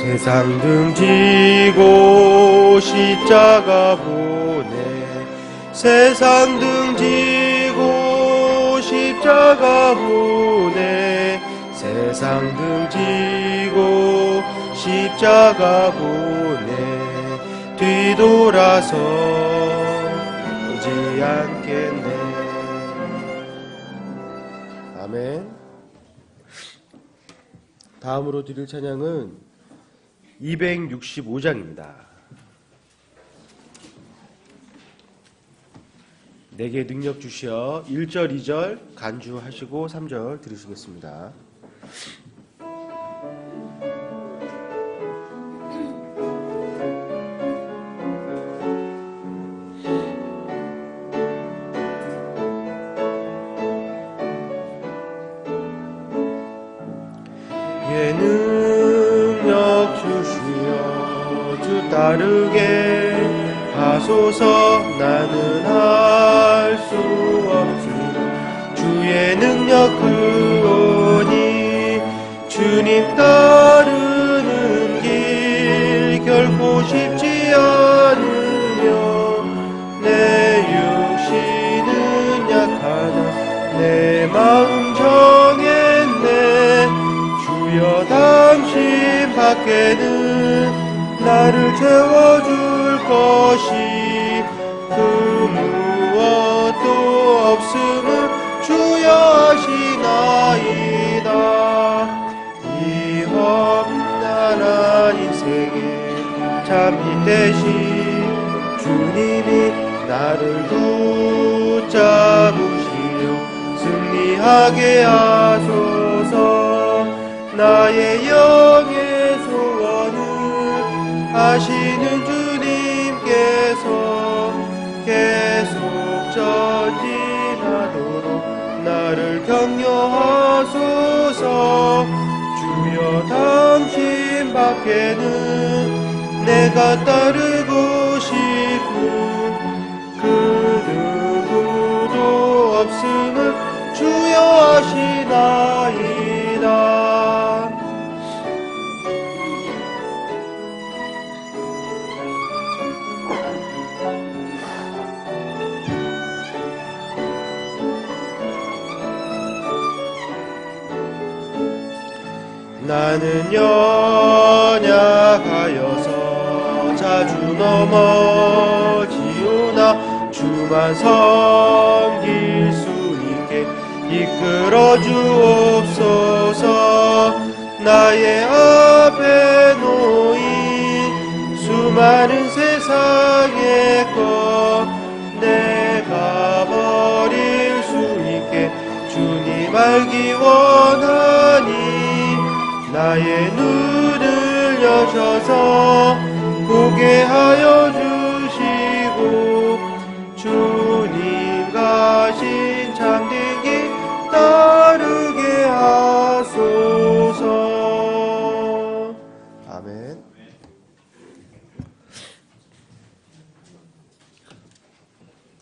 세상 등지고 십자가 보내 세상 등지고 십자가 보내 세상 등지고 십자가 보내 뒤돌아서지 않겠네. 아멘. 다음으로 드릴 찬양은 265장입니다. 내게 능력 주시어 1절 2절 간주하시고 3절 들으시겠습니다. 내게 능력 주시어 주 따르게 하소서. 나는 할 수 없으나 주의 능력 그오니 주님 따르는 길 결코 쉽지 않으며 내 육신은 약하나 내 마음 정했네. 주여 당신 밖에는 나를 채워줄 것이 그 무엇도 없음을 주여 아시나이다. 이 험난한 인생에 잠이 대신 주님이 나를 붙잡으시려 승리하게 하소서. 나의 영의 소원을 아시는 주님께서 계속 전진하도록 나를 격려하소서. 주여 당신 밖에는 내가 따르고 싶은 그 누구도 없음을 주여 아시나이다. 나는 연약하여서 자주 넘어지오나 주만 섬길 수 있게 이끌어 주옵소서. 나의 앞에 놓인 수많은 세상의 것 내가 버릴 수 있게 주님 알기 원하니 나의 눈을 여셔서 보게 하여 주시고 주님 가신 참된 길 따르게 하소서. 아멘.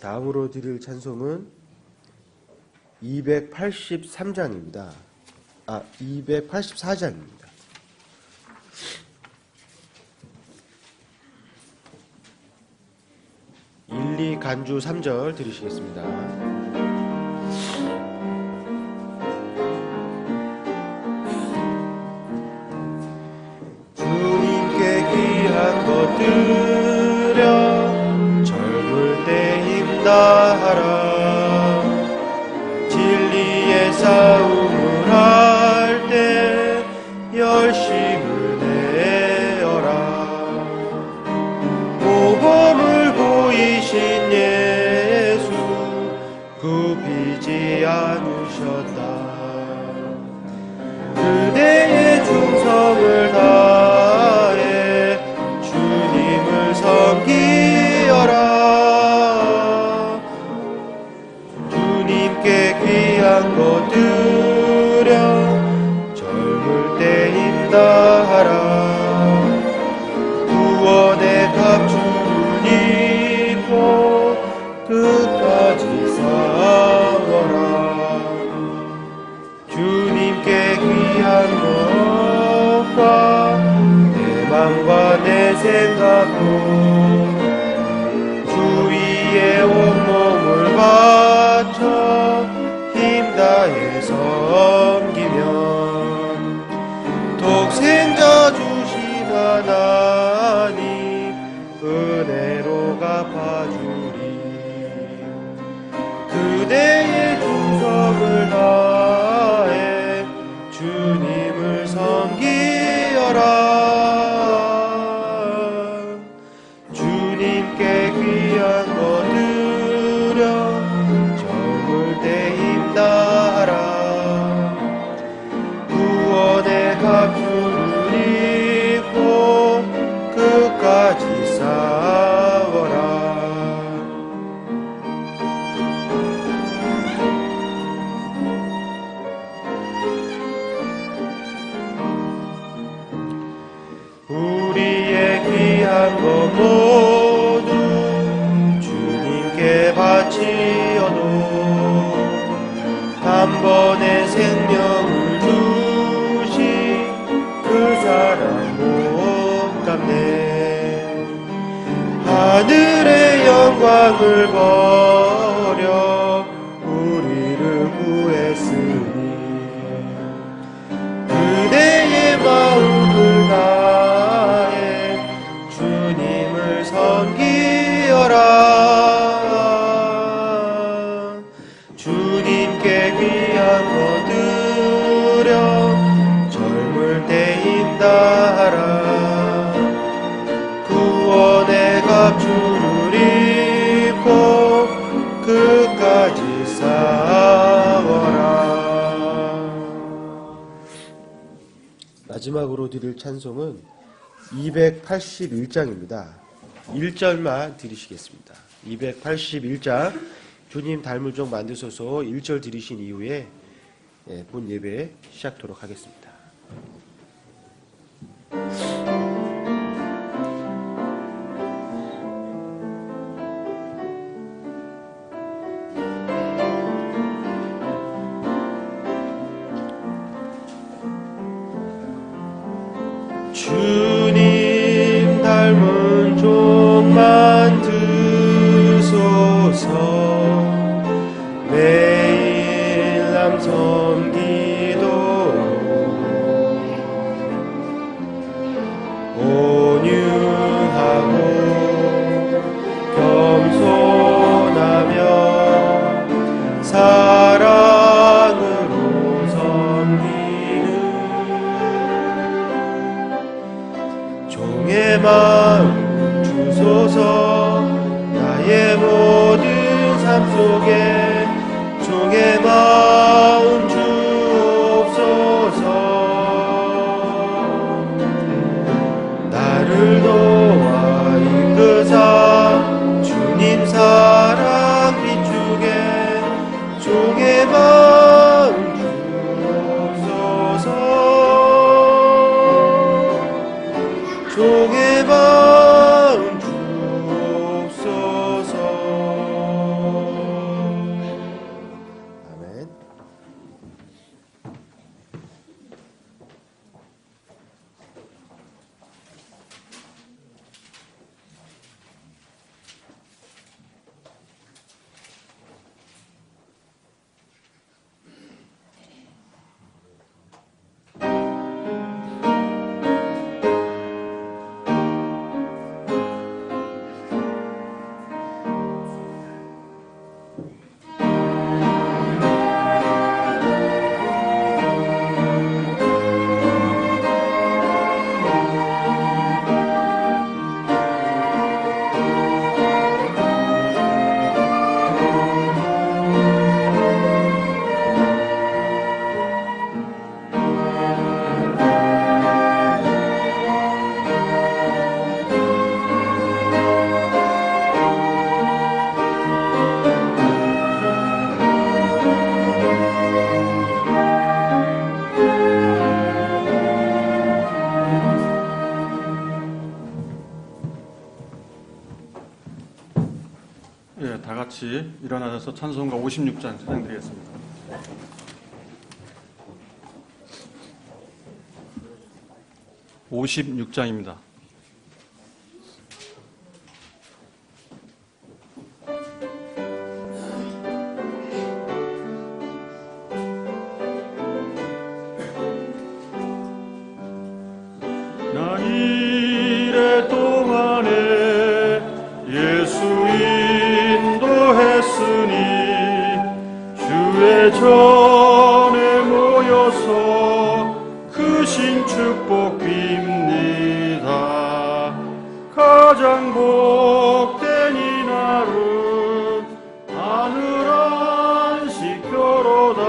다음으로 드릴 찬송은 283장입니다. 284장입니다. 1, 2 간주 3절 들으시겠습니다. 주님께 귀한 것 드려 젊을 때 힘다하라. 진리의 싸움을 할 때 열심을 내어라. 모범을 보이신 예수 굽히지 않으셨다. 그대의 충성을 다해 주님을 생각고 주위에 온몸을 바쳐 힘다해 섬기면 독생자 주신 하나님 은혜로 갚아주리. 그대의 충성을 다해 주님을 섬기어라. 주님께 귀한 것 드려 저물 때 힘다하라. 구원의 갑주를 입고 끝까지 싸워라. 우리의 귀한 것 모두 주님께 바치어도 단번에 생명을 주신 그 사랑 못 갚네. 하늘의 영광을 버려 우리를 구했으니 그대의 마음을 다해 주님을 섬기어라. 주님께 귀한 것 드려 젊을 때 힘다하라. 구원의 갑주를 입고 끝까지 싸워라. 마지막으로 드릴 찬송은 281장입니다. 1절만 드리시겠습니다. 281장 주님 닮을 종 만드소서 1절 드리신 이후에 본 예배 시작하도록 하겠습니다. 주님 닮은 종 만드소서. 매일 남 섬기도록 온유하고 겸손하며 사랑으로 섬기는 종의 마음 주소서. 나의 모든 삶 속에 종의 마음 주옵소서. 나를 도와 이끄사 주님 사랑 비추게 종의 마음 주옵소서. 종의 마음 주옵소서. 아멘. 다 같이 일어나셔서 찬송가 56장 찬양드리겠습니다. (56장입니다) 미래 동안에 예수 인도했으니 주의 전에 모여서 크신 축복 빕니다. 가장 복된 이날은 하늘 안식교로다.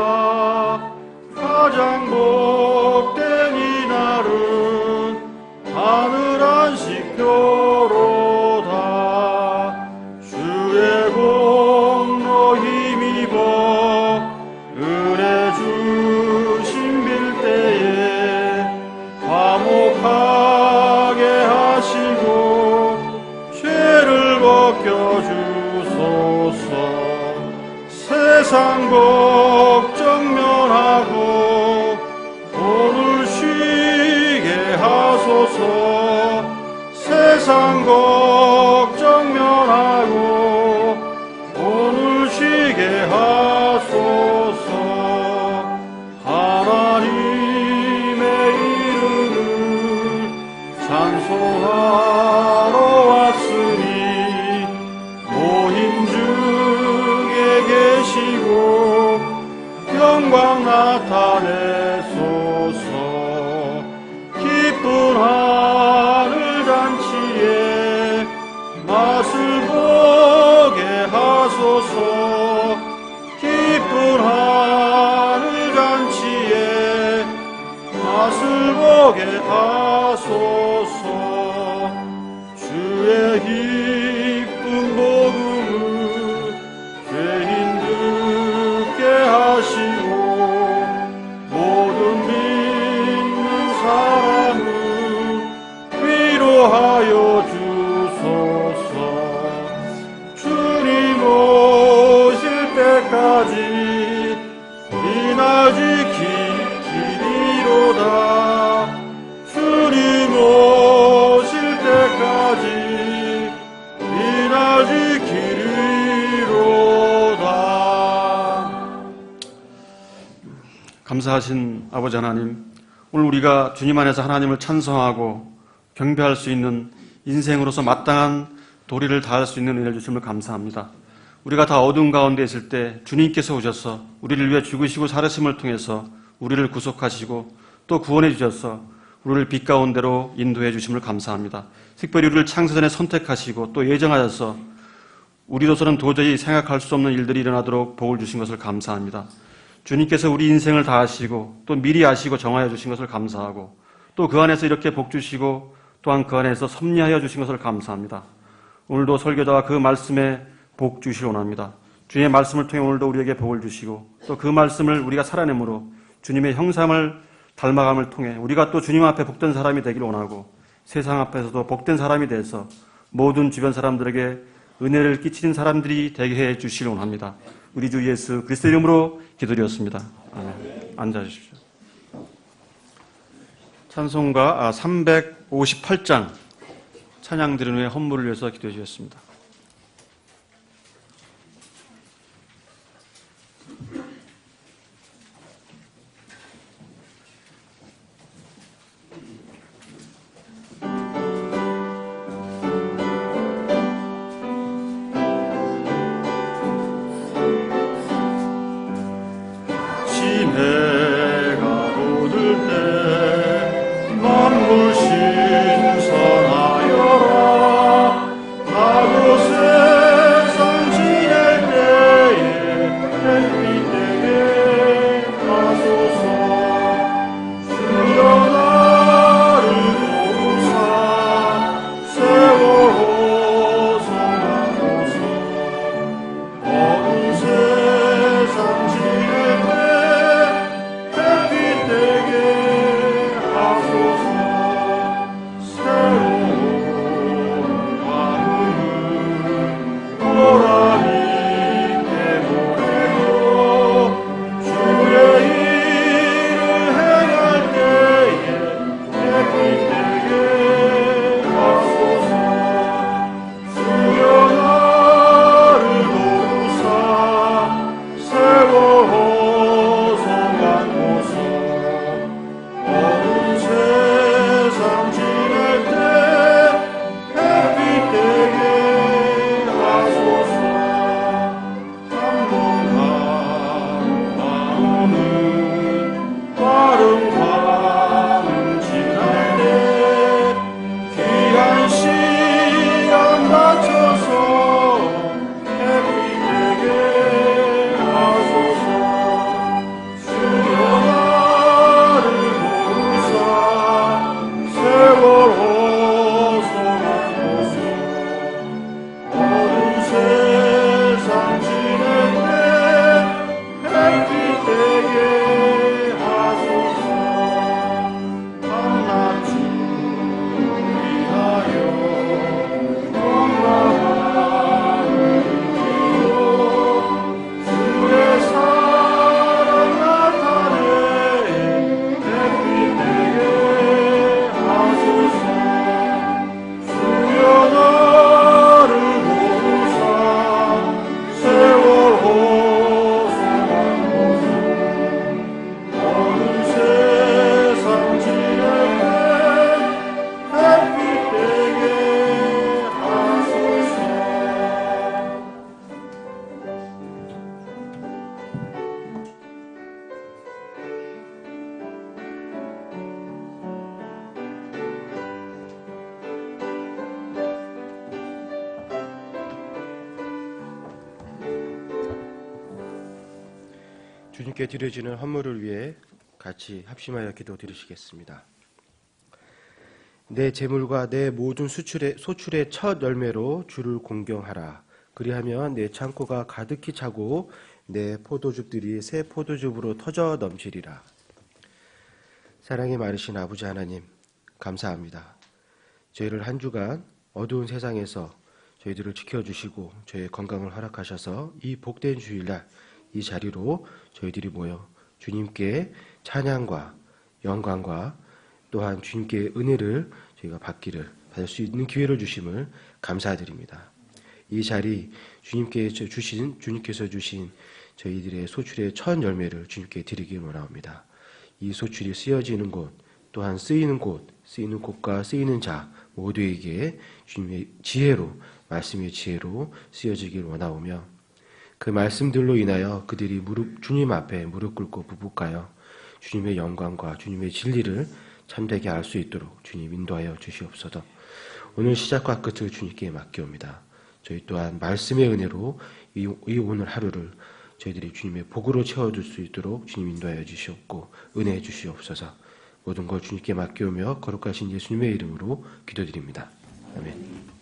가장 복된 이날은 하늘 안식교로다. 주의 공로 힘입어 은혜 주심 빌 때에 화목하게 하시고 죄를 벗겨주소서. 세상 걱정 면하고 오늘 쉬게 하소서. 세상 걱정 면하고 오늘 쉬게 하소서. 하나님의 이름을 찬송하러 왔으니 모임 중에 계시고 영광 나타내소서. 기쁜 하늘 잔치에 맛을 보게 하소서. 기쁜 하늘 잔치에 맛을 보게 하소서. 주의 기쁜 복음을 죄인 듣게 하시고 모든 믿는 사람을 위로하여 주소서. 주님 오실 때까지 이날 지키리로다. 주님 오실 때까지 이날 지키리로다. 감사하신 아버지 하나님, 오늘 우리가 주님 안에서 하나님을 찬송하고 경배할 수 있는 인생으로서 마땅한 도리를 다할 수 있는 은혜를 주심을 감사합니다. 우리가 다 어두운 가운데 있을 때 주님께서 오셔서 우리를 위해 죽으시고 살으심을 통해서 우리를 구속하시고 또 구원해 주셔서 우리를 빛 가운데로 인도해 주심을 감사합니다. 특별히 우리를 창세전에 선택하시고 또 예정하셔서 우리로서는 도저히 생각할 수 없는 일들이 일어나도록 복을 주신 것을 감사합니다. 주님께서 우리 인생을 다 아시고 또 미리 아시고 정하여 주신 것을 감사하고 또 그 안에서 이렇게 복 주시고 또한 그 안에서 섭리하여 주신 것을 감사합니다. 오늘도 설교자와 그 말씀에 복 주시기 원합니다. 주님의 말씀을 통해 오늘도 우리에게 복을 주시고 또 그 말씀을 우리가 살아내므로 주님의 형상을 닮아감을 통해 우리가 또 주님 앞에 복된 사람이 되기를 원하고 세상 앞에서도 복된 사람이 돼서 모든 주변 사람들에게 은혜를 끼치는 사람들이 되게 해 주시길 원합니다. 우리 주 예수 그리스도 이름으로 기도드렸습니다. 아멘. 앉아주십시오. 찬송가 358장 찬양 드린 후에 헌물을 위해서 기도해 주셨습니다. 해가 돋을 때 만물 신선하여라. 나도 주님께 드려지는 헌물을 위해 같이 합심하여 기도드리시겠습니다. 내 재물과 내 모든 소출의 첫 열매로 주를 공경하라. 그리하면 내 창고가 가득히 차고 내 포도즙들이 새 포도즙으로 터져 넘치리라. 사랑이 많으신 아버지 하나님, 감사합니다. 저희를 한 주간 어두운 세상에서 저희들을 지켜주시고 저희의 건강을 허락하셔서 이 복된 주일날 이 자리로 저희들이 모여 주님께 찬양과 영광과 또한 주님께 은혜를 저희가 받을 수 있는 기회를 주심을 감사드립니다. 이 자리 주님께서 주신 저희들의 소출의 첫 열매를 주님께 드리길 원합니다. 이 소출이 쓰여지는 곳, 또한 쓰이는 곳과 쓰이는 자 모두에게 주님의 지혜로, 말씀의 지혜로 쓰여지길 원하오며 그 말씀들로 인하여 그들이 주님 앞에 무릎 꿇고 부부가여 주님의 영광과 주님의 진리를 참되게 알 수 있도록 주님 인도하여 주시옵소서. 오늘 시작과 끝을 주님께 맡기옵니다. 저희 또한 말씀의 은혜로 이 오늘 하루를 저희들이 주님의 복으로 채워줄 수 있도록 주님 인도하여 주시옵고 은혜해 주시옵소서. 모든 걸 주님께 맡기오며 거룩하신 예수님의 이름으로 기도드립니다. 아멘.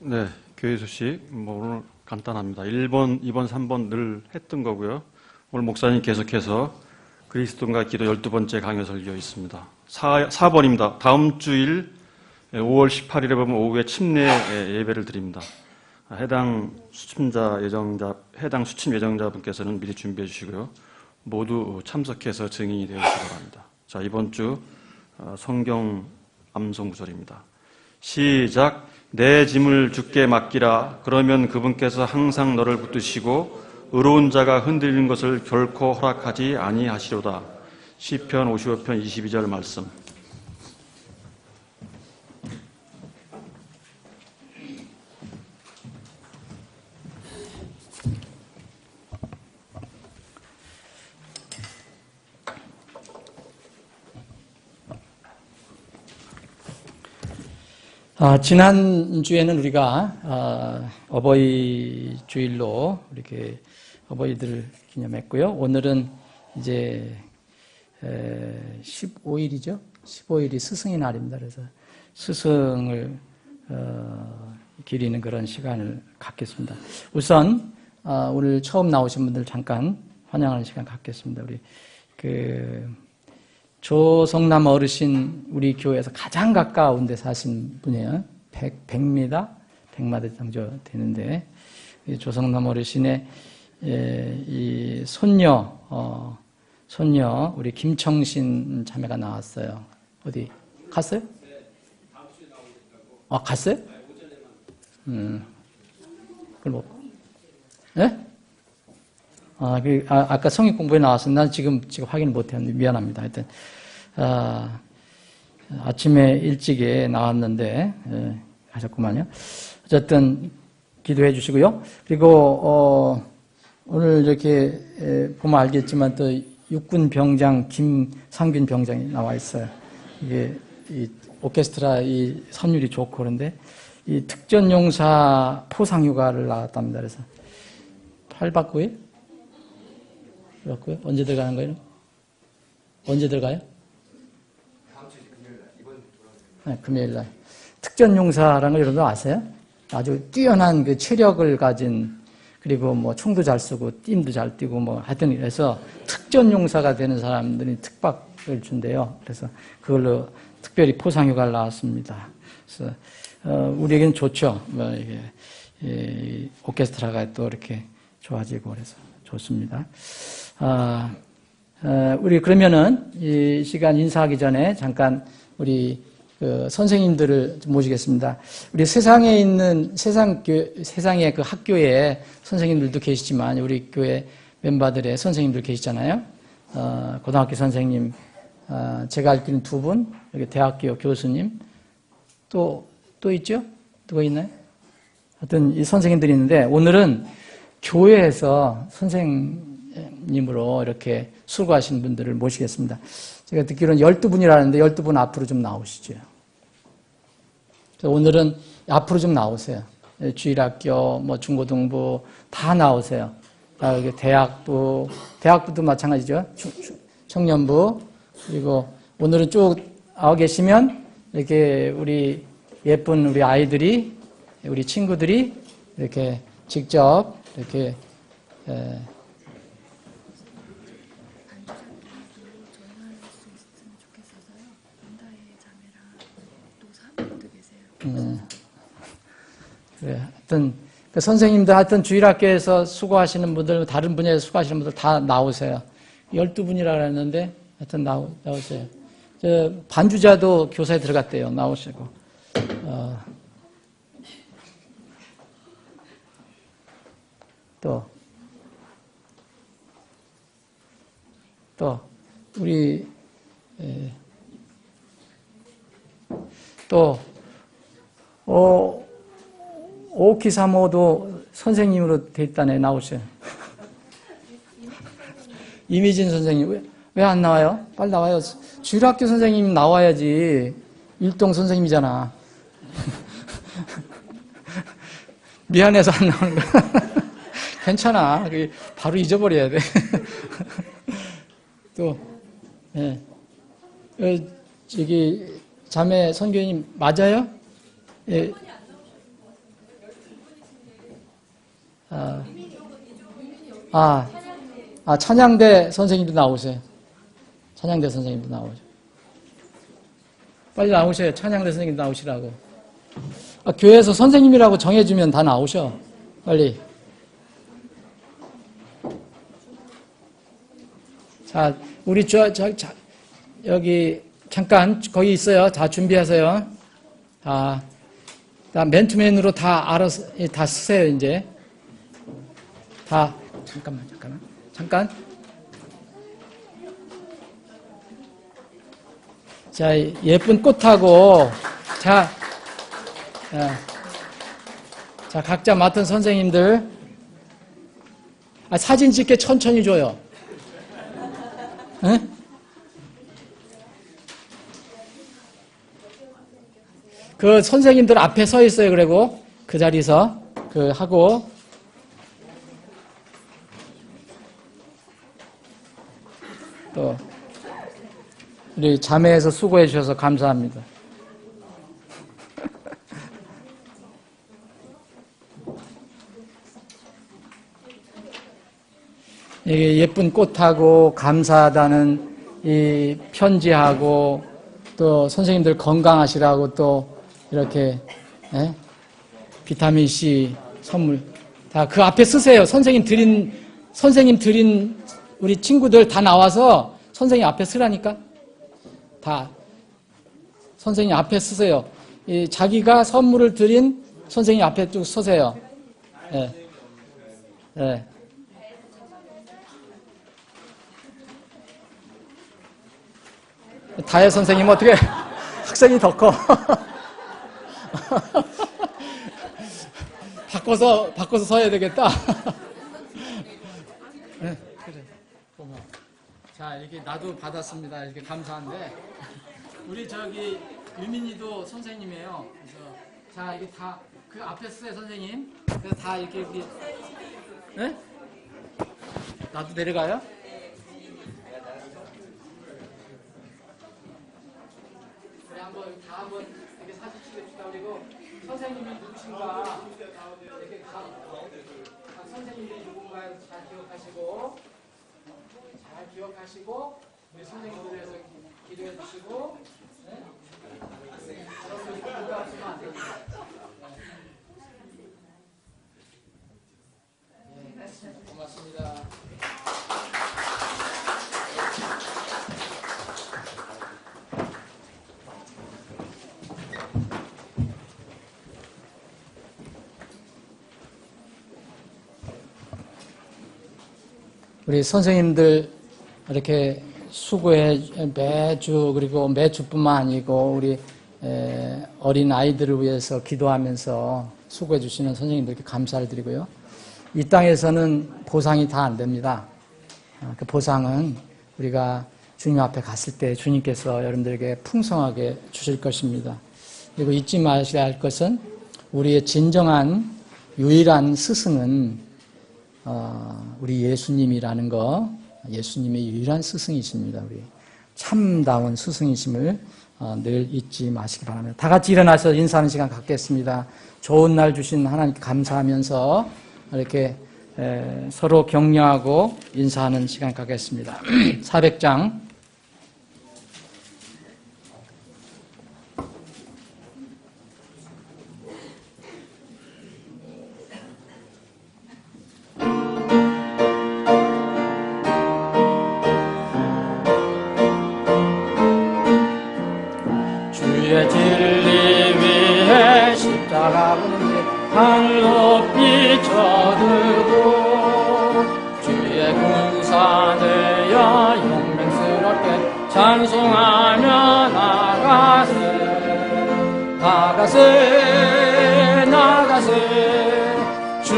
네, 교회 소식 오늘 간단합니다. 1번, 2번, 3번 늘 했던 거고요. 오늘 목사님 계속해서 그리스도인과 기도 12번째 강요 설교 있습니다. 4번입니다. 다음 주일 5월 18일에 보면 오후에 침례 예배를 드립니다. 해당 수침 예정자분께서는 미리 준비해 주시고요. 모두 참석해서 증인이 되어주시기 바랍니다. 자, 이번 주 성경 암송 구절입니다. 시작. 내 짐을 주께 맡기라. 그러면 그분께서 항상 너를 붙드시고 의로운 자가 흔들리는 것을 결코 허락하지 아니하시로다. 시편 55편 22절 말씀. 지난 주에는 우리가 어버이 주일로 이렇게 어버이들을 기념했고요. 오늘은 이제 15일이죠. 15일이 스승의 날입니다. 그래서 스승을 기리는 그런 시간을 갖겠습니다. 우선 오늘 처음 나오신 분들 잠깐 환영하는 시간 갖겠습니다. 우리 조성남 어르신 우리 교회에서 가장 가까운 데 사신 분이에요. 100m 정도 되는데 조성남 어르신의 이 손녀 우리 김청신 자매가 나왔어요. 어디 갔어요? 아, 갔어요? 그럼 뭐? 네? 아까 성역 공부에 나왔어. 난 지금 확인을 못했는데 미안합니다. 하여튼 아침에 일찍에 나왔는데 가셨구만요. 어쨌든 기도해 주시고요. 그리고 오늘 이렇게 보면 알겠지만 또 육군 병장 김상균 병장이 나와 있어요. 이게 이 오케스트라 이 선율이 좋고 그런데 이 특전용사 포상휴가를 나왔답니다. 그래서 8박 9일? 그렇고요. 언제 들어가는 거예요? 언제 들어가요? 다음 주 금요일날, 이번 네, 금요일날. 특전용사라는 거 여러분들 아세요? 아주 뛰어난 그 체력을 가진, 그리고 뭐 총도 잘 쏘고, 띠임도 잘 뛰고, 뭐 하여튼 그래서 특전용사가 되는 사람들이 특박을 준대요. 그래서 그걸로 특별히 포상휴가를 나왔습니다. 그래서, 우리에게는 좋죠. 뭐 이게, 오케스트라가 또 이렇게 좋아지고 그래서 좋습니다. 우리 그러면은 이 시간 인사하기 전에 잠깐 우리 선생님들을 모시겠습니다. 우리 세상에 있는 세상의 그 학교에 선생님들도 계시지만 우리 교회 멤버들의 선생님들 계시잖아요. 고등학교 선생님, 제가 알기로는 2분, 여기 대학교 교수님, 또 있죠? 누가 있나요? 하여튼 이 선생님들이 있는데 오늘은 교회에서 선생님으로 이렇게 수고하신 분들을 모시겠습니다. 제가 듣기로는 12분이라는데 12분 앞으로 좀 나오시죠. 오늘은 앞으로 좀 나오세요. 주일학교, 뭐 중고등부 다 나오세요. 여기 대학부도 마찬가지죠. 청년부. 그리고 오늘은 쭉 나와 계시면 이렇게 우리 예쁜 우리 아이들이, 우리 친구들이 이렇게 직접 이렇게 그래. 하여튼 선생님들 하여튼 주일학교에서 수고하시는 분들, 다른 분야에서 수고하시는 분들 다 나오세요. 12분이라 했는데 하여튼 나오세요. 반주자도 교사에 들어갔대요. 나오시고. 또 우리 오키사모도 선생님으로 돼 있다네. 나오세요. 이미진 선생님 왜 안 나와요? 빨리 나와요. 주일학교 선생님 나와야지. 일동 선생님이잖아. 미안해서 안 나오는 거야. 괜찮아. 바로 잊어버려야 돼. 또, 저기, 자매 선교님, 맞아요? 예. 찬양대 선생님도 나오세요. 찬양대 선생님도 나오죠. 빨리 나오셔요. 찬양대 선생님도 나오시라고. 교회에서 선생님이라고 정해주면 다 나오셔. 빨리. 자, 우리 여기 잠깐 거기 있어요. 다 준비하세요. 다 맨투맨으로 다 알아서 다 쓰세요. 이제 다 잠깐. 자, 예쁜 꽃하고 자, 각자 맡은 선생님들 사진 찍게 천천히 줘요. 응? 그 선생님들 앞에 서 있어요. 그리고 그 자리에서 하고 또 우리 자매에서 수고해 주셔서 감사합니다. 이게 예쁜 꽃하고 감사하다는 이 편지하고 또 선생님들 건강하시라고 또 이렇게 비타민 C 선물 다 그 앞에 쓰세요. 선생님 드린 우리 친구들 다 나와서 선생님 앞에 쓰라니까. 다 선생님 앞에 쓰세요. 자기가 선물을 드린 선생님 앞에 쭉 서세요. 네. 다혜 선생님 어떻게 학생이 더 커? 바꿔서 서야 되겠다. 네, 그래. 고마워. 자, 이렇게 나도 받았습니다. 이렇게 감사한데 우리 유민이도 선생님이에요. 그래서 자, 이게 다 그 앞에 쓰세요, 선생님. 그래서 다 이렇게 네? 나도 내려가요? 한번 이렇게 사진 찍읍시다. 그리고 선생님이 누구신가 이렇게 선생님이 누군가 잘 기억하시고 우리 선생님들 위해서 기도해 주시고 여러분들이 기도하시면 안 됩니다. 고맙습니다. 우리 선생님들 이렇게 수고해 매주 그리고 매주뿐만 아니고 우리 어린 아이들을 위해서 기도하면서 수고해 주시는 선생님들께 감사를 드리고요. 이 땅에서는 보상이 다 안 됩니다. 그 보상은 우리가 주님 앞에 갔을 때 주님께서 여러분들에게 풍성하게 주실 것입니다. 그리고 잊지 마셔야 할 것은 우리의 진정한 유일한 스승은 우리 예수님이라는 거, 예수님의 유일한 스승이십니다. 우리 참다운 스승이심을 늘 잊지 마시기 바랍니다. 다 같이 일어나서 인사하는 시간 갖겠습니다. 좋은 날 주신 하나님께 감사하면서 이렇게 서로 격려하고 인사하는 시간 갖겠습니다. 400장 주의 진리 위에 십자가 보는데 발 높이 쳐들고 주의 군사되어 용맹스럽게 찬송하며 나가세 주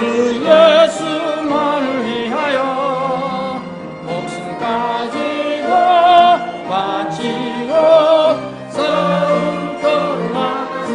예수만을 위하여 목숨까지 바치고 성도로 나가세.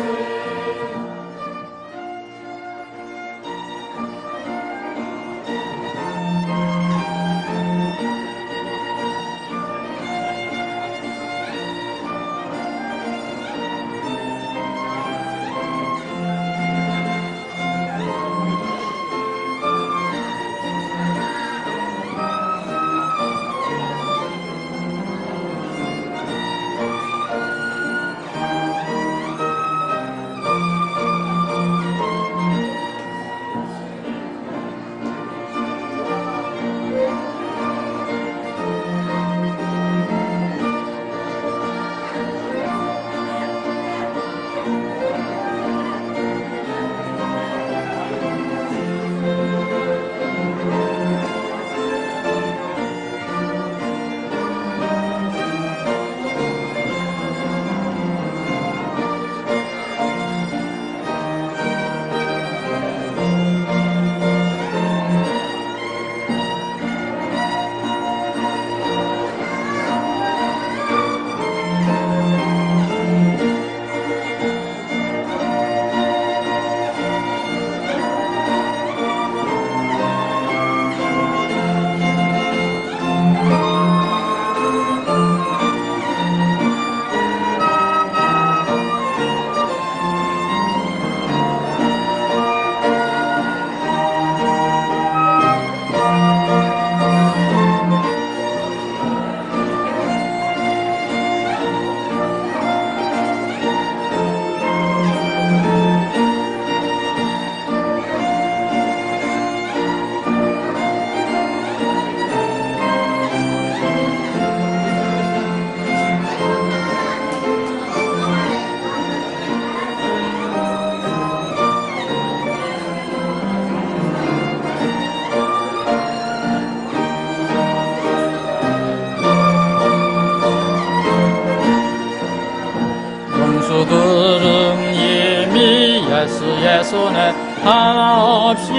내 손에 하나 없이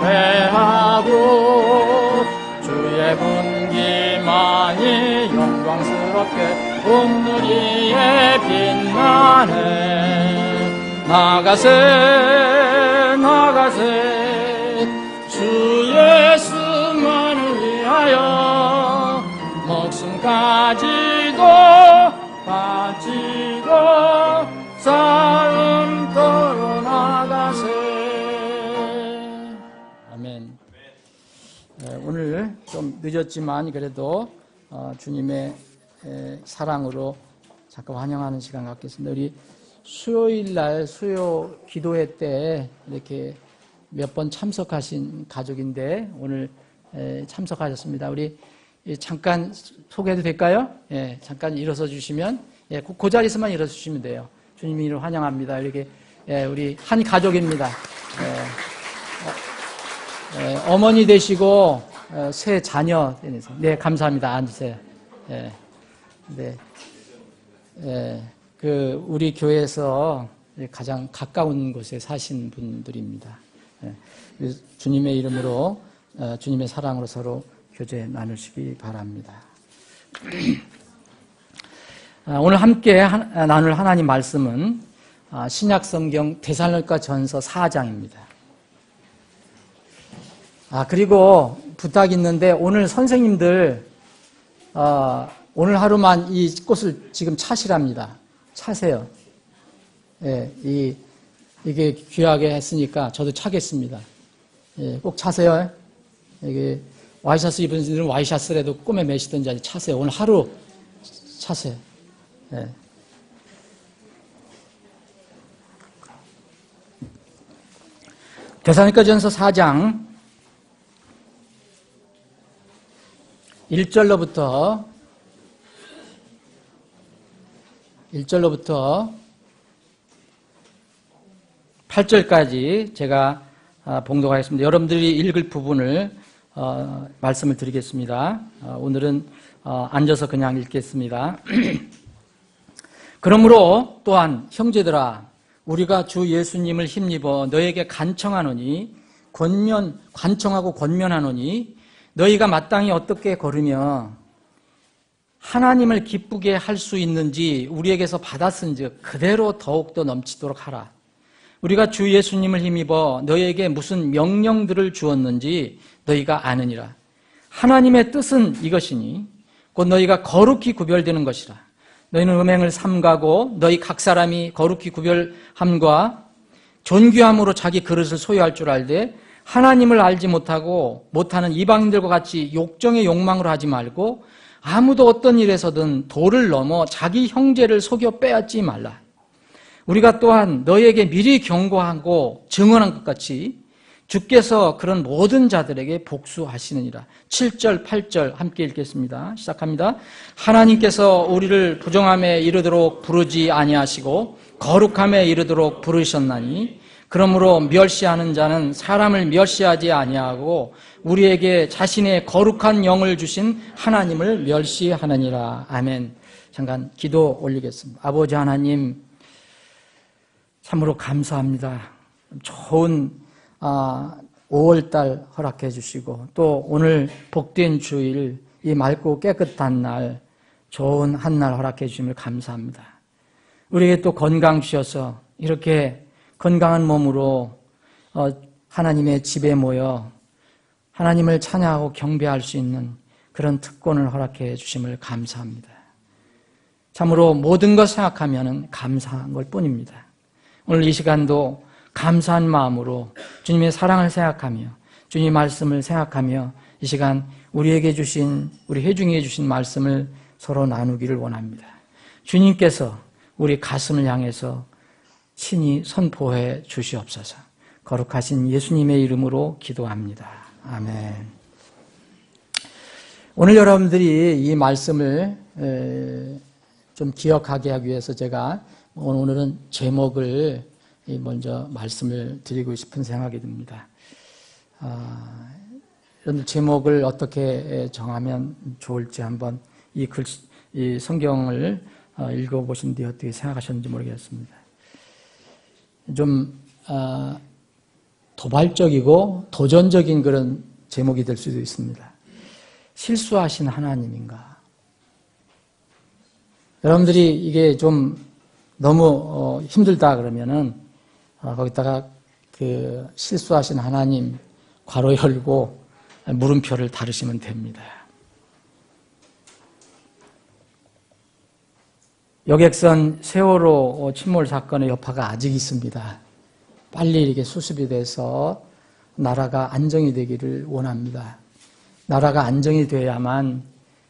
패하고 주의 분기만이 영광스럽게 온누리에 빛나네. 나가세 나가세 주 예수만을 위하여 목숨까지도 바치고 싸움터로 나가세. 아멘. 오늘 좀 늦었지만 그래도 주님의 사랑으로 잠깐 환영하는 시간 갖겠습니다. 우리 수요일날 수요 기도회 때 이렇게 몇 번 참석하신 가족인데 오늘 참석하셨습니다. 우리 잠깐 소개해도 될까요? 예, 잠깐 일어서 주시면, 예, 그 자리에서만 일어서 주시면 돼요. 주님이 환영합니다. 이렇게, 예, 우리 한 가족입니다. 어머니 되시고, 세 자녀, 네, 감사합니다. 앉으세요. 예, 네. 예, 우리 교회에서 가장 가까운 곳에 사신 분들입니다. 예, 주님의 이름으로, 주님의 사랑으로 서로 교제 나누시기 바랍니다. 오늘 함께 나눌 하나님 말씀은 신약성경 데살로니가 전서 4장입니다. 그리고 부탁이 있는데 오늘 선생님들 오늘 하루만 이 꽃을 지금 차시랍니다. 차세요. 예, 이게 귀하게 했으니까 저도 차겠습니다. 예, 꼭 차세요. 이게 와이셔츠 입은 분들은 와이셔츠라도 꿈에 매시든지 아주 차세요. 오늘 하루 차세요. 예. 데살로니가전서 4장 1절로부터 8절까지 제가 봉독하겠습니다. 여러분들이 읽을 부분을 말씀을 드리겠습니다. 오늘은 앉아서 그냥 읽겠습니다. 그러므로 또한 형제들아 우리가 주 예수님을 힘입어 너에게 간청하노니 간청하고 권면하노니 너희가 마땅히 어떻게 걸으며 하나님을 기쁘게 할 수 있는지 우리에게서 받았은즉 그대로 더욱더 넘치도록 하라. 우리가 주 예수님을 힘입어 너희에게 무슨 명령들을 주었는지 너희가 아느니라. 하나님의 뜻은 이것이니 곧 너희가 거룩히 구별되는 것이라. 너희는 음행을 삼가고 너희 각 사람이 거룩히 구별함과 존귀함으로 자기 그릇을 소유할 줄 알되 하나님을 알지 못하는 이방인들과 같이 욕정의 욕망으로 하지 말고 아무도 어떤 일에서든 도를 넘어 자기 형제를 속여 빼앗지 말라. 우리가 또한 너희에게 미리 경고하고 증언한 것 같이 주께서 그런 모든 자들에게 복수하시느니라. 7절, 8절 함께 읽겠습니다. 시작합니다. 하나님께서 우리를 부정함에 이르도록 부르지 아니하시고 거룩함에 이르도록 부르셨나니 그러므로 멸시하는 자는 사람을 멸시하지 아니하고 우리에게 자신의 거룩한 영을 주신 하나님을 멸시하느니라. 아멘. 잠깐 기도 올리겠습니다. 아버지 하나님 참으로 감사합니다. 좋은 5월달 허락해 주시고 또 오늘 복된 주일 이 맑고 깨끗한 날 좋은 한 날 허락해 주심을 감사합니다. 우리에게 또 건강 주셔서 이렇게 건강한 몸으로 하나님의 집에 모여 하나님을 찬양하고 경배할 수 있는 그런 특권을 허락해 주심을 감사합니다. 참으로 모든 것 생각하면 감사한 것 뿐입니다. 오늘 이 시간도 감사한 마음으로 주님의 사랑을 생각하며 주님의 말씀을 생각하며 이 시간 우리에게 주신 우리 회중에게 주신 말씀을 서로 나누기를 원합니다. 주님께서 우리 가슴을 향해서 친히 선포해 주시옵소서. 거룩하신 예수님의 이름으로 기도합니다. 아멘. 오늘 여러분들이 이 말씀을 좀 기억하게 하기 위해서 제가 오늘은 제목을 먼저 말씀을 드리고 싶은 생각이 듭니다. 이런 제목을 어떻게 정하면 좋을지 한번 이 성경을 읽어보신 뒤에 어떻게 생각하셨는지 모르겠습니다. 좀 도발적이고 도전적인 그런 제목이 될 수도 있습니다. 실수하신 하나님인가? 여러분들이 이게 좀 너무 힘들다 그러면은 거기다가 그 실수하신 하나님 괄호 열고 물음표를 달으시면 됩니다. 여객선 세월호 침몰 사건의 여파가 아직 있습니다. 빨리 이렇게 수습이 돼서 나라가 안정이 되기를 원합니다. 나라가 안정이 돼야만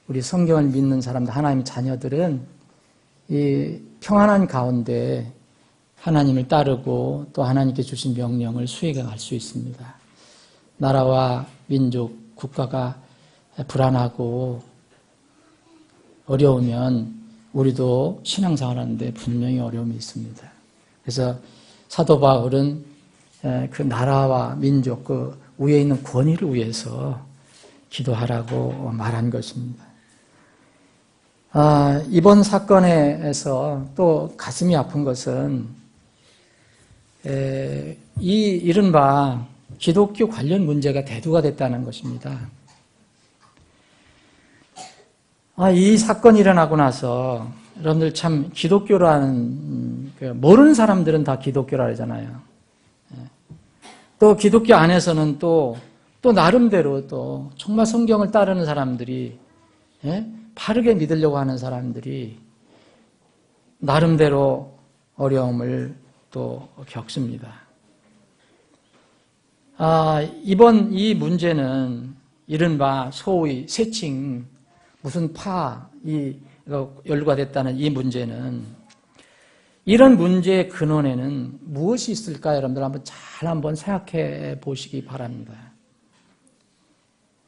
우리 성경을 믿는 사람들, 하나님의 자녀들은 이 평안한 가운데 하나님을 따르고 또 하나님께 주신 명령을 수행할 수 있습니다. 나라와 민족, 국가가 불안하고 어려우면 우리도 신앙생활 하는데 분명히 어려움이 있습니다. 그래서 사도 바울은 그 나라와 민족, 그 위에 있는 권위를 위해서 기도하라고 말한 것입니다. 이번 사건에서 또 가슴이 아픈 것은 이 이른바 기독교 관련 문제가 대두가 됐다는 것입니다. 이 사건이 일어나고 나서 여러분들 참 기독교라는 모르는 사람들은 다 기독교라 그러잖아요. 또 기독교 안에서는 또 나름대로 또 정말 성경을 따르는 사람들이 바르게 믿으려고 하는 사람들이 나름대로 어려움을 또 겪습니다. 이번 이 문제는 이른바 소위 세칭 무슨 연루가 됐다는 이 문제는 이런 문제의 근원에는 무엇이 있을까 여러분들 한번 생각해 보시기 바랍니다.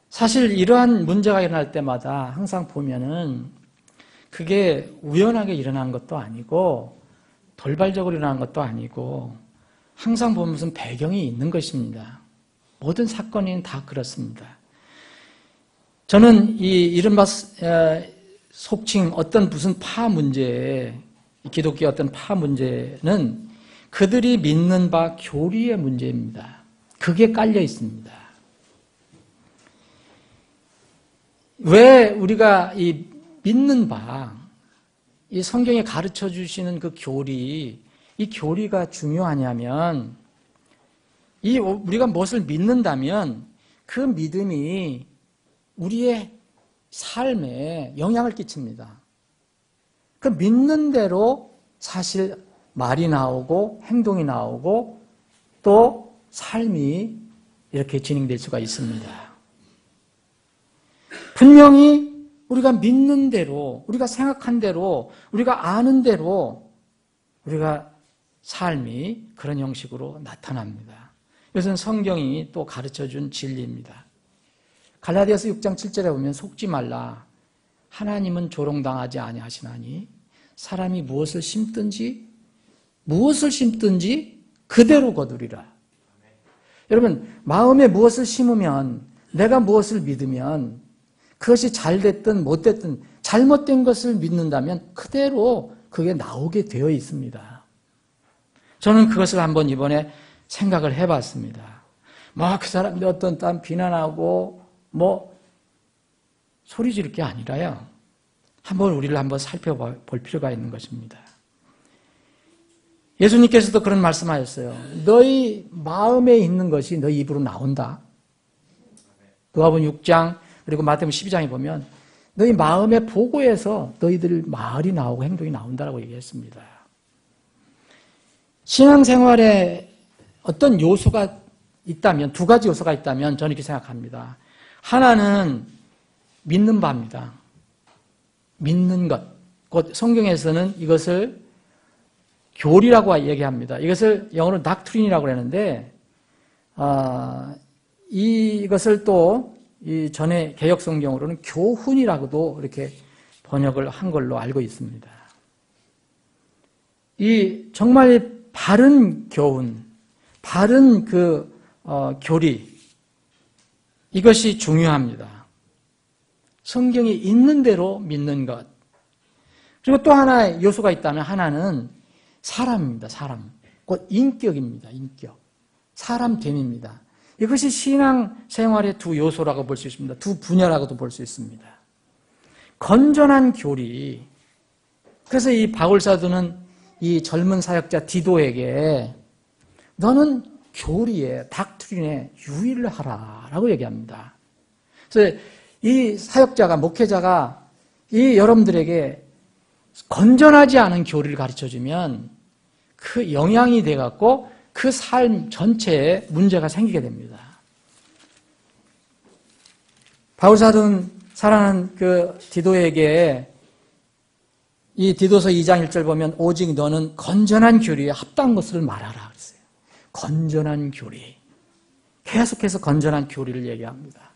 사실 이러한 문제가 일어날 때마다 항상 보면은 그게 우연하게 일어난 것도 아니고 돌발적으로 일어난 것도 아니고 항상 보면 무슨 배경이 있는 것입니다. 모든 사건이 다 그렇습니다. 저는 이 이른바 속칭 어떤 무슨 기독교의 어떤 파 문제는 그들이 믿는 바 교리의 문제입니다. 그게 깔려 있습니다. 왜 우리가 이 믿는 바, 이 성경에 가르쳐 주시는 그 교리, 이 교리가 중요하냐면, 우리가 무엇을 믿는다면 그 믿음이 우리의 삶에 영향을 끼칩니다. 그 믿는 대로 사실 말이 나오고 행동이 나오고 또 삶이 이렇게 진행될 수가 있습니다. 분명히 우리가 믿는 대로, 우리가 생각한 대로, 우리가 아는 대로 우리가 삶이 그런 형식으로 나타납니다. 이것은 성경이 또 가르쳐준 진리입니다. 갈라디아서 6장 7절에 보면 속지 말라. 하나님은 조롱당하지 아니하시나니 사람이 무엇을 심든지 그대로 거두리라. 여러분, 마음에 무엇을 심으면, 내가 무엇을 믿으면 그것이 잘 됐든 못 됐든 잘못된 것을 믿는다면 그대로 그게 나오게 되어 있습니다. 저는 그것을 한번 이번에 생각을 해봤습니다. 그 사람들이 어떤 딴 비난하고 소리 지를 게 아니라요. 우리를 한번 살펴볼 필요가 있는 것입니다. 예수님께서도 그런 말씀하셨어요. 너희 마음에 있는 것이 너희 입으로 나온다. 누가복음 6장 그리고 마태복음 12장에 보면 너희 마음의 보고에서 너희들 말이 나오고 행동이 나온다라고 얘기했습니다. 신앙생활에 어떤 요소가 있다면, 두 가지 요소가 있다면 저는 이렇게 생각합니다. 하나는 믿는 바입니다. 믿는 것. 곧 성경에서는 이것을 교리라고 얘기합니다. 이것을 영어로 doctrine이라고 하는데, 이것을 또 이 전에 개역 성경으로는 교훈이라고도 이렇게 번역을 한 걸로 알고 있습니다. 이 정말 바른 교훈, 바른 교리, 이것이 중요합니다. 성경이 있는 대로 믿는 것. 그리고 또 하나의 요소가 있다면 하나는 사람입니다. 사람. 곧 인격입니다. 인격. 사람됨입니다. 이것이 신앙 생활의 두 요소라고 볼 수 있습니다. 두 분야라고도 볼 수 있습니다. 건전한 교리. 그래서 이 바울 사도는 이 젊은 사역자 디도에게 너는 교리에, 닥트린에 유의를 하라라고 얘기합니다. 그래서 이 사역자가, 목회자가 이 여러분들에게 건전하지 않은 교리를 가르쳐주면 그 영향이 돼갖고 그 삶 전체에 문제가 생기게 됩니다. 바울 사도는 사랑하는 그 디도에게 이 디도서 2장 1절 보면 오직 너는 건전한 교리에 합당한 것을 말하라 그랬어요. 건전한 교리. 계속해서 건전한 교리를 얘기합니다.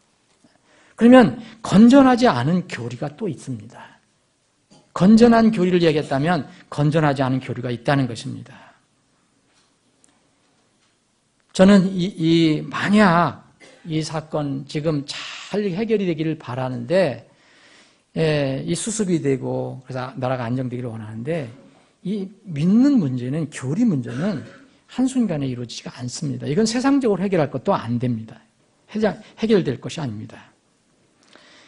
그러면 건전하지 않은 교리가 또 있습니다. 건전한 교리를 얘기했다면 건전하지 않은 교리가 있다는 것입니다. 저는 만약 이 사건 지금 잘 해결이 되기를 바라는데, 이 수습이 되고, 그래서 나라가 안정되기를 원하는데, 이 믿는 문제는, 교리 문제는 한순간에 이루어지지가 않습니다. 이건 세상적으로 해결할 것도 안 됩니다. 해결될 것이 아닙니다.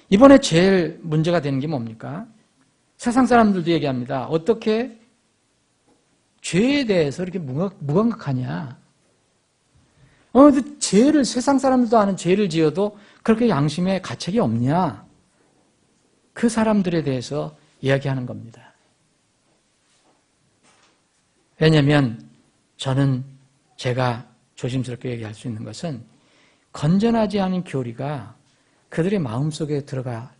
이번에 제일 문제가 되는 게 뭡니까? 세상 사람들도 얘기합니다. 어떻게 죄에 대해서 이렇게 무감각하냐? 죄를, 세상 사람들도 아는 죄를 지어도 그렇게 양심에 가책이 없냐? 그 사람들에 대해서 이야기하는 겁니다. 왜냐하면 제가 조심스럽게 얘기할 수 있는 것은 건전하지 않은 교리가 그들의 마음속에 들어가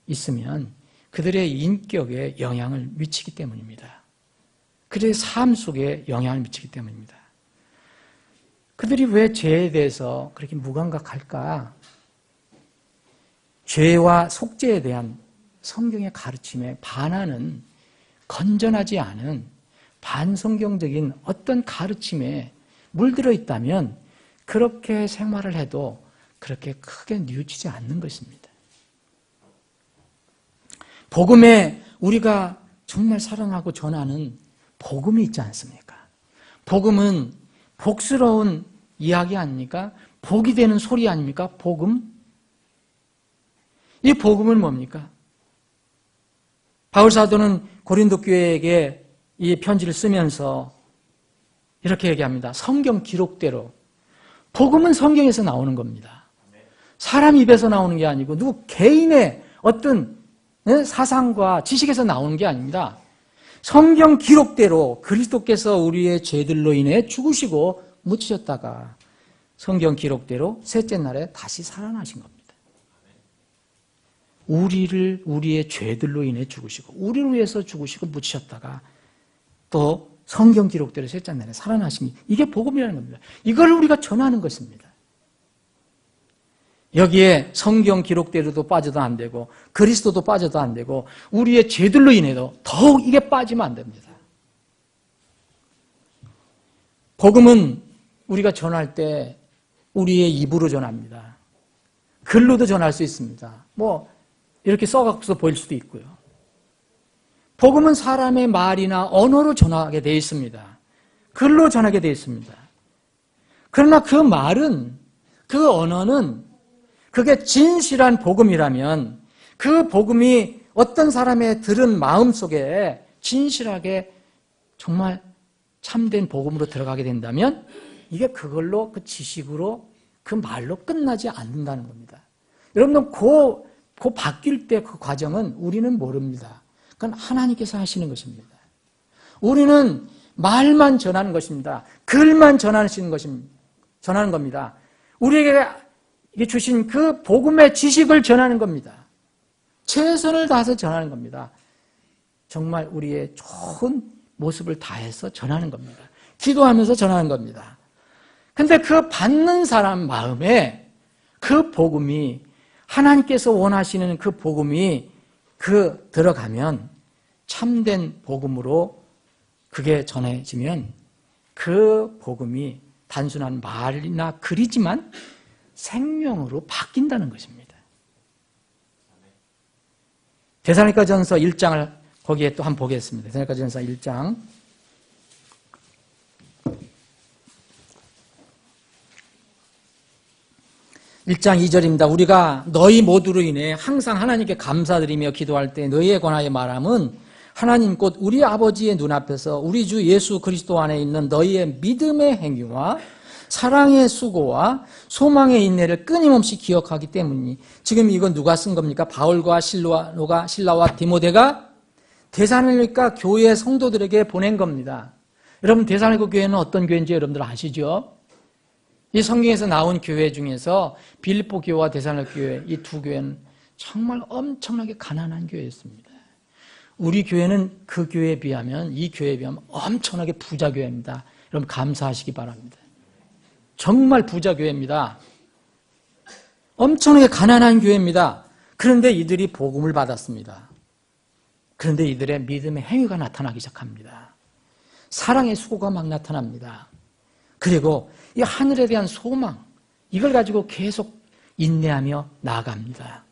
있으면 그들의 인격에 영향을 미치기 때문입니다. 그들의 삶 속에 영향을 미치기 때문입니다. 그들이 왜 죄에 대해서 그렇게 무감각할까? 죄와 속죄에 대한 성경의 가르침에 반하는 건전하지 않은 반성경적인 어떤 가르침에 물들어 있다면 그렇게 생활을 해도 그렇게 크게 뉘우치지 않는 것입니다. 복음에 우리가 정말 사랑하고 전하는 복음이 있지 않습니까? 복음은 복스러운 이야기 아닙니까? 복이 되는 소리 아닙니까? 복음? 이 복음은 뭡니까? 바울 사도는 고린도 교회에게 이 편지를 쓰면서 이렇게 얘기합니다. 성경 기록대로. 복음은 성경에서 나오는 겁니다. 사람 입에서 나오는 게 아니고 누구 개인의 어떤 사상과 지식에서 나오는 게 아닙니다. 성경 기록대로 그리스도께서 우리의 죄들로 인해 죽으시고 묻히셨다가 성경 기록대로 셋째 날에 다시 살아나신 겁니다. 우리의 죄들로 인해 죽으시고 우리를 위해서 죽으시고 묻히셨다가 또 성경 기록대로 셋째 날에 살아나신 이게 복음이라는 겁니다. 이걸 우리가 전하는 것입니다. 여기에 성경 기록대로도 빠져도 안 되고 그리스도도 빠져도 안 되고 우리의 죄들로 인해도 더욱 이게 빠지면 안 됩니다. 복음은 우리가 전할 때 우리의 입으로 전합니다. 글로도 전할 수 있습니다. 이렇게 써갖고서 보일 수도 있고요. 복음은 사람의 말이나 언어로 전하게 되어 있습니다. 글로 전하게 되어 있습니다. 그러나 그 말은, 그 언어는 그게 진실한 복음이라면 그 복음이 어떤 사람의 들은 마음속에 진실하게 정말 참된 복음으로 들어가게 된다면 이게 그걸로 그 지식으로 그 말로 끝나지 않는다는 겁니다. 여러분들 그 바뀔 때 그 과정은 우리는 모릅니다. 그건 하나님께서 하시는 것입니다. 우리는 말만 전하는 것입니다. 글만 전하는 겁니다. 우리에게 주신 그 복음의 지식을 전하는 겁니다. 최선을 다해서 전하는 겁니다. 정말 우리의 좋은 모습을 다해서 전하는 겁니다. 기도하면서 전하는 겁니다. 근데 그 받는 사람 마음에 그 복음이 하나님께서 원하시는 그 복음이 들어가면 참된 복음으로 그게 전해지면 그 복음이 단순한 말이나 글이지만 생명으로 바뀐다는 것입니다. 데살로니가전서 1장을 거기에 또 한번 보겠습니다. 데살로니가전서 1장 1장 2절입니다. 우리가 너희 모두로 인해 항상 하나님께 감사드리며 기도할 때 너희에 관하여 말함은 하나님 곧 우리 아버지의 눈앞에서 우리 주 예수 그리스도 안에 있는 너희의 믿음의 행위와 사랑의 수고와 소망의 인내를 끊임없이 기억하기 때문이니. 지금 이건 누가 쓴 겁니까? 바울과 실라와 디모데가 데살로니가 교회 성도들에게 보낸 겁니다. 여러분, 데살로니가 교회는 어떤 교회인지 여러분들 아시죠? 이 성경에서 나온 교회 중에서 빌립보 교회와 데살로니가 교회, 이 두 교회는 정말 엄청나게 가난한 교회였습니다. 우리 교회는 그 교회에 비하면, 이 교회에 비하면 엄청나게 부자 교회입니다. 여러분 감사하시기 바랍니다. 정말 부자 교회입니다. 엄청나게 가난한 교회입니다. 그런데 이들이 복음을 받았습니다. 그런데 이들의 믿음의 행위가 나타나기 시작합니다. 사랑의 수고가 막 나타납니다. 그리고 이 하늘에 대한 소망, 이걸 가지고 계속 인내하며 나아갑니다.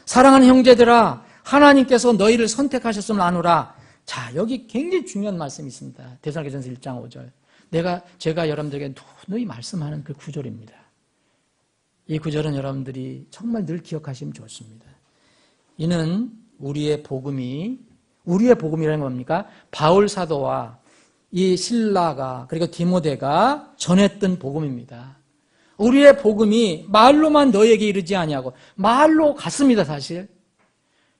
사랑하는 형제들아, 하나님께서 너희를 선택하셨음을 아노라. 자, 여기 굉장히 중요한 말씀이 있습니다. 데살로니가전서 1장 5절. 제가 여러분들에게 누누이 말씀하는 그 구절입니다. 이 구절은 여러분들이 정말 늘 기억하시면 좋습니다. 이는 우리의 복음이라는 건 뭡니까? 바울 사도와 이 실라가 그리고 디모데가 전했던 복음입니다. 우리의 복음이 말로만 너에게 이르지 아니하고, 말로 갔습니다. 사실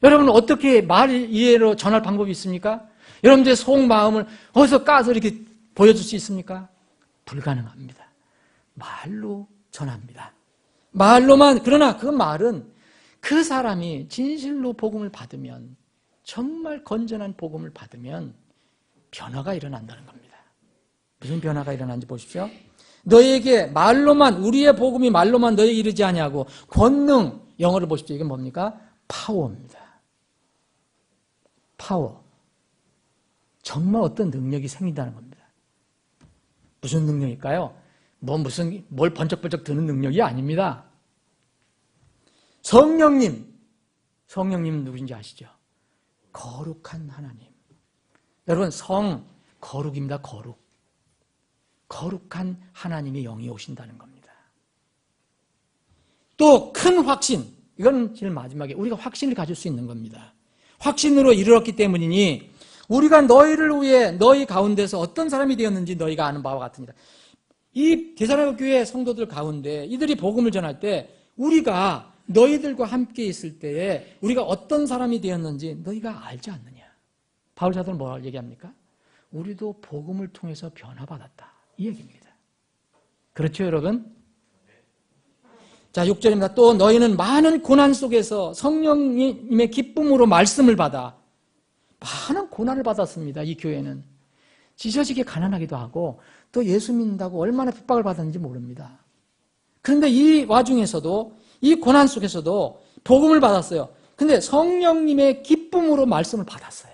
여러분 어떻게 말 이해로 전할 방법이 있습니까? 여러분들의 속마음을 어디서 까서 이렇게 보여줄 수 있습니까? 불가능합니다. 말로 전합니다. 말로만. 그러나 그 말은 그 사람이 진실로 복음을 받으면, 정말 건전한 복음을 받으면 변화가 일어난다는 겁니다. 무슨 변화가 일어나는지 보십시오. 너에게 말로만, 우리의 복음이 말로만 너에게 이르지 아니하고, 권능, 영어를 보십시오. 이게 뭡니까? 파워입니다. 파워. 정말 어떤 능력이 생긴다는 겁니다. 무슨 능력일까요? 뭘 번쩍번쩍 드는 능력이 아닙니다. 성령님 누구인지 아시죠? 거룩한 하나님. 여러분, 거룩입니다. 거룩한 하나님의 영이 오신다는 겁니다. 또 큰 확신, 이건 제일 마지막에 우리가 확신을 가질 수 있는 겁니다. 확신으로 이르렀기 때문이니 우리가 너희를 위해 너희 가운데서 어떤 사람이 되었는지 너희가 아는 바와 같으니라. 이 데살로니가 교회 성도들 가운데 이들이 복음을 전할 때 우리가 너희들과 함께 있을 때에 우리가 어떤 사람이 되었는지 너희가 알지 않느냐. 바울 사도는 뭐라고 얘기합니까? 우리도 복음을 통해서 변화받았다, 이 얘기입니다. 그렇죠, 여러분? 자, 6절입니다. 또 너희는 많은 고난 속에서 성령님의 기쁨으로 말씀을 받아. 많은 고난을 받았습니다. 이 교회는 찢어지게 가난하기도 하고 또 예수 믿는다고 얼마나 핍박을 받았는지 모릅니다. 그런데 이 와중에서도, 이 고난 속에서도 복음을 받았어요. 근데 성령님의 기쁨으로 말씀을 받았어요.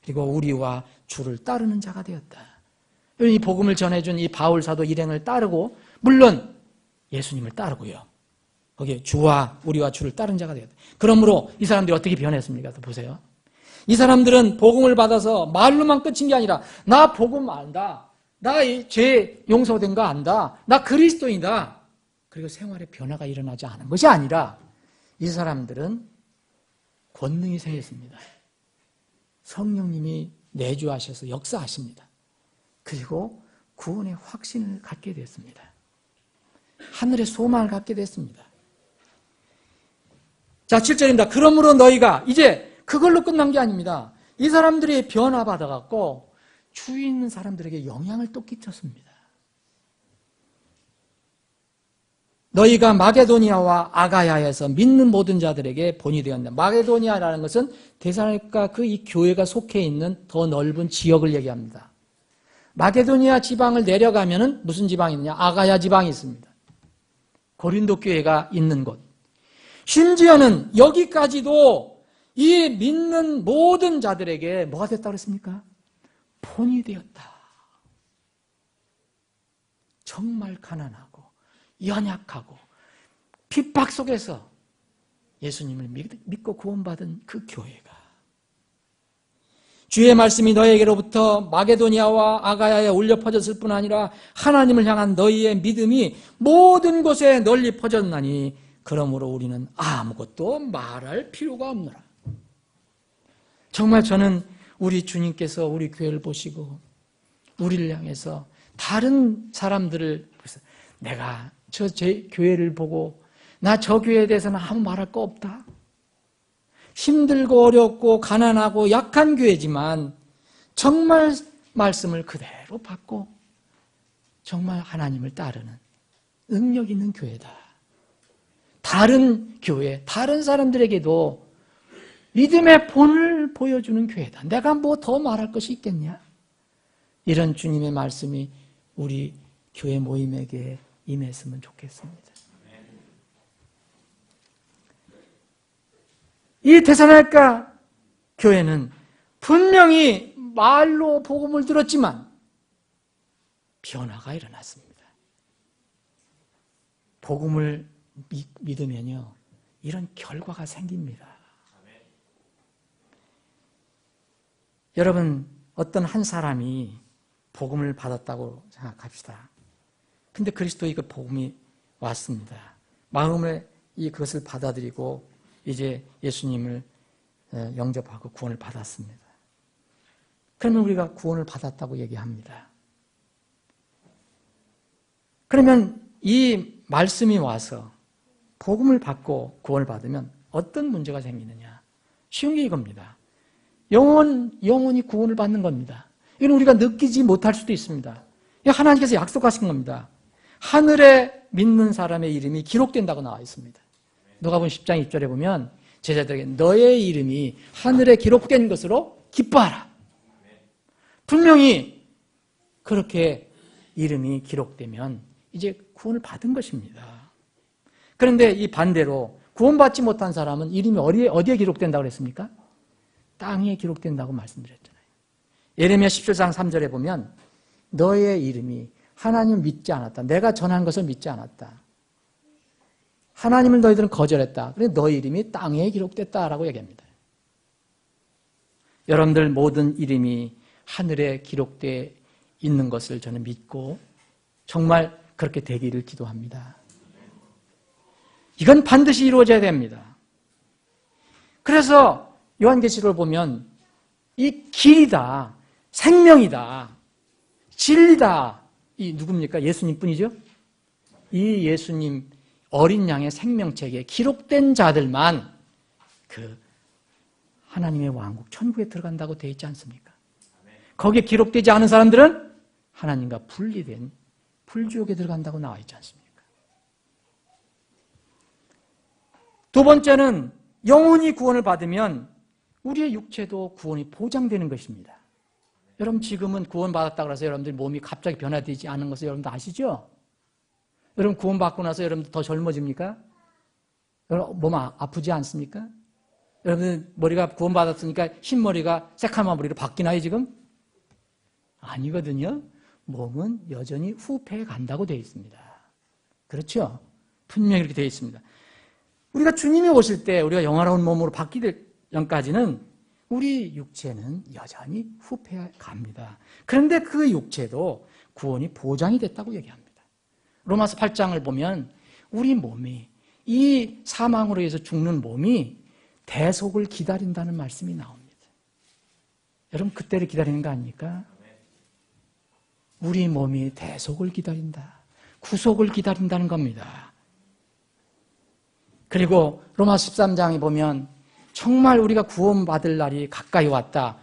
그리고 우리와 주를 따르는 자가 되었다. 이 복음을 전해준 이 바울 사도 일행을 따르고, 물론 예수님을 따르고요. 거기에 우리와 주를 따른 자가 되었다. 그러므로 이 사람들이 어떻게 변했습니까? 또 보세요. 이 사람들은 복음을 받아서 말로만 끝인 게 아니라, 나 복음 안다, 나 죄 용서된 거 안다, 나 그리스도인이다, 그리고 생활에 변화가 일어나지 않은 것이 아니라 이 사람들은 권능이 생겼습니다. 성령님이 내주하셔서 역사하십니다. 그리고 구원의 확신을 갖게 됐습니다. 하늘의 소망을 갖게 됐습니다. 자, 7절입니다. 그러므로 너희가, 이제 그걸로 끝난 게 아닙니다. 이 사람들이 변화받아갖고 주위 있는 사람들에게 영향을 또 끼쳤습니다. 너희가 마게도니아와 아가야에서 믿는 모든 자들에게 본이 되었다. 마게도니아라는 것은 데살로니가 이 교회가 속해 있는 더 넓은 지역을 얘기합니다. 마게도니아 지방을 내려가면은 무슨 지방이 있느냐? 아가야 지방이 있습니다. 고린도 교회가 있는 곳. 심지어는 여기까지도 이 믿는 모든 자들에게 뭐가 됐다고 그랬습니까? 본이 되었다. 정말 가난하고 연약하고 핍박 속에서 예수님을 믿고 구원받은 그 교회가, 주의 말씀이 너에게로부터 마게도니아와 아가야에 울려 퍼졌을 뿐 아니라 하나님을 향한 너희의 믿음이 모든 곳에 널리 퍼졌나니 그러므로 우리는 아무것도 말할 필요가 없노라. 정말 저는 우리 주님께서 우리 교회를 보시고 우리를 향해서 다른 사람들을 보면서 내가 제 교회를 보고 나 저 교회에 대해서는 아무 말할 거 없다. 힘들고 어렵고 가난하고 약한 교회지만 정말 말씀을 그대로 받고 정말 하나님을 따르는 능력 있는 교회다. 다른 교회, 다른 사람들에게도 믿음의 본을 보여주는 교회다. 내가 뭐 더 말할 것이 있겠냐? 이런 주님의 말씀이 우리 교회 모임에게 임했으면 좋겠습니다. 이 데살로니가 교회는 분명히 말로 복음을 들었지만 변화가 일어났습니다. 복음을 믿으면요, 이런 결과가 생깁니다. 여러분, 어떤 한 사람이 복음을 받았다고 생각합시다. 근데 그리스도의 그 복음이 왔습니다. 마음에 그것을 받아들이고 이제 예수님을 영접하고 구원을 받았습니다. 그러면 우리가 구원을 받았다고 얘기합니다. 그러면 이 말씀이 와서 복음을 받고 구원을 받으면 어떤 문제가 생기느냐? 쉬운 게 이겁니다. 영원히 구원을 받는 겁니다. 이건 우리가 느끼지 못할 수도 있습니다. 하나님께서 약속하신 겁니다. 하늘에 믿는 사람의 이름이 기록된다고 나와 있습니다. 누가복음 10장 1절에 보면 제자들에게 너의 이름이 하늘에 기록된 것으로 기뻐하라. 분명히 그렇게 이름이 기록되면 이제 구원을 받은 것입니다. 그런데 이 반대로 구원받지 못한 사람은 이름이 어디에 기록된다고 그랬습니까? 땅에 기록된다고 말씀드렸잖아요. 예레미야 17장 3절에 보면 너의 이름이 하나님을 믿지 않았다. 내가 전한 것을 믿지 않았다. 하나님을 너희들은 거절했다. 그래서 너희 이름이 땅에 기록됐다라고 얘기합니다. 여러분들 모든 이름이 하늘에 기록되어 있는 것을 저는 믿고 정말 그렇게 되기를 기도합니다. 이건 반드시 이루어져야 됩니다. 그래서 요한계시록을 보면 이 길이다, 생명이다, 진리다, 이 누굽니까? 예수님뿐이죠? 이 예수님 어린 양의 생명책에 기록된 자들만 그 하나님의 왕국 천국에 들어간다고 되어 있지 않습니까? 거기에 기록되지 않은 사람들은 하나님과 분리된 불지옥에 들어간다고 나와 있지 않습니까? 두 번째는 영혼이 구원을 받으면 우리의 육체도 구원이 보장되는 것입니다. 여러분 지금은 구원받았다고 해서 여러분들 몸이 갑자기 변화되지 않은 것을 여러분도 아시죠? 여러분 구원받고 나서 여러분들 더 젊어집니까? 여러분 몸 아프지 않습니까? 여러분 머리가 구원받았으니까 흰머리가 새카만 머리로 바뀌나요 지금? 아니거든요. 몸은 여전히 후패해 간다고 되어 있습니다. 그렇죠? 분명히 이렇게 되어 있습니다. 우리가 주님이 오실 때 우리가 영화로운 몸으로 바뀌기 전까지는 우리 육체는 여전히 후패해 갑니다. 그런데 그 육체도 구원이 보장이 됐다고 얘기합니다. 로마서 8장을 보면 우리 몸이 이 사망으로 해서 죽는 몸이 대속을 기다린다는 말씀이 나옵니다. 여러분 그때를 기다리는 거 아닙니까? 우리 몸이 대속을 기다린다. 구속을 기다린다는 겁니다. 그리고 로마서 13장에 보면 정말 우리가 구원받을 날이 가까이 왔다.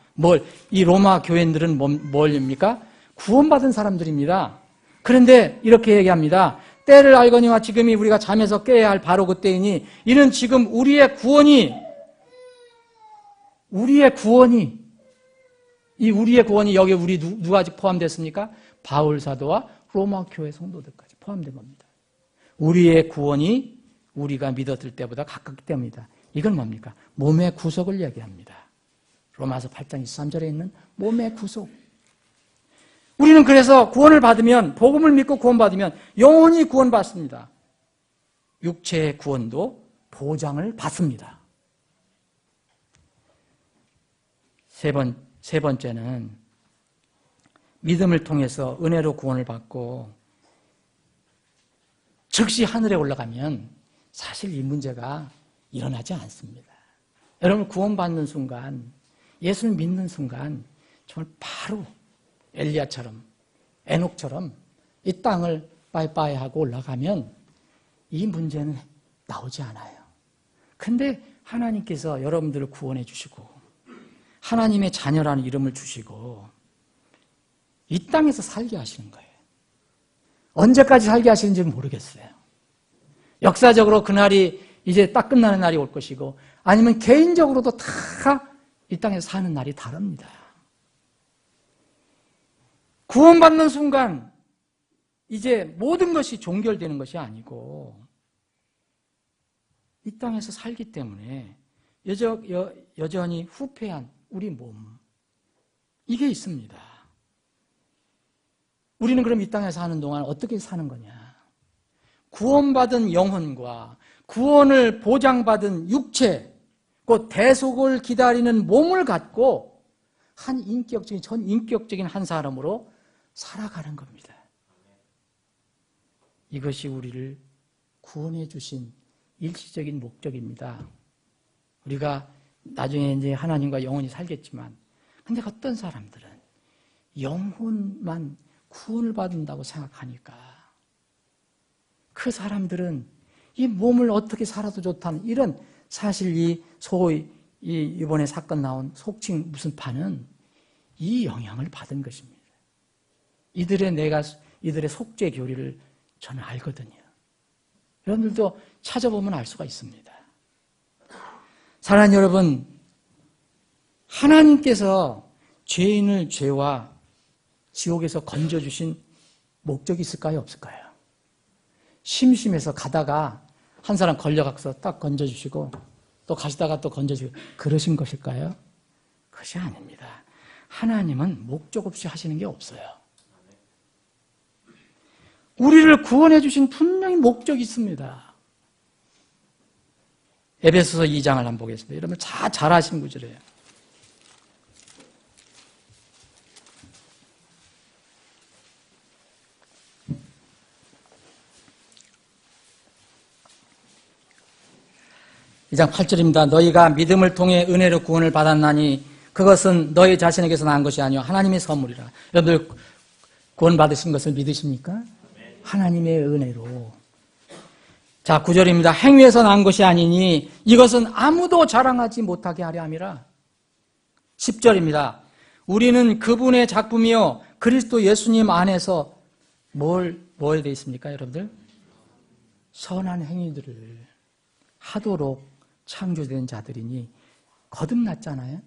이 로마 교인들은 뭘입니까? 구원받은 사람들입니다. 그런데 이렇게 얘기합니다. 때를 알거니와 지금이 우리가 잠에서 깨야 할 바로 그때이니 이는 지금 우리의 구원이 여기 우리 누가 포함됐습니까? 바울 사도와 로마 교회 성도들까지 포함된 겁니다. 우리의 구원이 우리가 믿었을 때보다 가깝기 때문이다. 이건 뭡니까? 몸의 구속을 얘기합니다. 로마서 8장 23절에 있는 몸의 구속. 우리는 그래서 구원을 받으면 복음을 믿고 구원받으면 영원히 구원받습니다. 육체의 구원도 보장을 받습니다. 세 번째는 믿음을 통해서 은혜로 구원을 받고 즉시 하늘에 올라가면 사실 이 문제가 일어나지 않습니다. 여러분 구원받는 순간, 예수를 믿는 순간 정말 바로 엘리야처럼, 에녹처럼 이 땅을 빠이빠이 하고 올라가면 이 문제는 나오지 않아요. 근데 하나님께서 여러분들을 구원해 주시고 하나님의 자녀라는 이름을 주시고 이 땅에서 살게 하시는 거예요. 언제까지 살게 하시는지 모르겠어요. 역사적으로 그날이 이제 딱 끝나는 날이 올 것이고 아니면 개인적으로도 다 이 땅에서 사는 날이 다릅니다. 구원받는 순간 이제 모든 것이 종결되는 것이 아니고 이 땅에서 살기 때문에 여전히 후패한 우리 몸 이게 있습니다. 우리는 그럼 이 땅에 사는 동안 어떻게 사는 거냐? 구원받은 영혼과 구원을 보장받은 육체, 곧 대속을 기다리는 몸을 갖고 전 인격적인 한 사람으로 살아가는 겁니다. 이것이 우리를 구원해 주신 일시적인 목적입니다. 우리가 나중에 이제 하나님과 영원히 살겠지만, 근데 어떤 사람들은 영혼만 구원을 받는다고 생각하니까 그 사람들은 이 몸을 어떻게 살아도 좋다는 이런 사실 이 소위 이번에 사건 나온 속칭 무슨 파는 이 영향을 받은 것입니다. 이들의 속죄 교리를 저는 알거든요. 여러분들도 찾아보면 알 수가 있습니다. 사랑하는 여러분, 하나님께서 죄인을 죄와 지옥에서 건져주신 목적이 있을까요? 없을까요? 심심해서 가다가 한 사람 걸려가서 딱 건져주시고 또 가시다가 또 건져주시고 그러신 것일까요? 그것이 아닙니다. 하나님은 목적 없이 하시는 게 없어요. 우리를 구원해 주신 분명히 목적이 있습니다. 에베소서 2장을 한번 보겠습니다. 여러분 잘 아시는 구절이에요. 이 장 8절입니다. 너희가 믿음을 통해 은혜로 구원을 받았나니 그것은 너희 자신에게서 난 것이 아니요 하나님의 선물이라. 여러분들 구원 받으신 것을 믿으십니까? 하나님의 은혜로. 자, 9절입니다. 행위에서 난 것이 아니니 이것은 아무도 자랑하지 못하게 하려 함이라. 10절입니다. 우리는 그분의 작품이요 그리스도 예수님 안에서 뭐에 되어 있습니까, 여러분들? 선한 행위들을 하도록 창조된 자들이니 거듭났잖아요.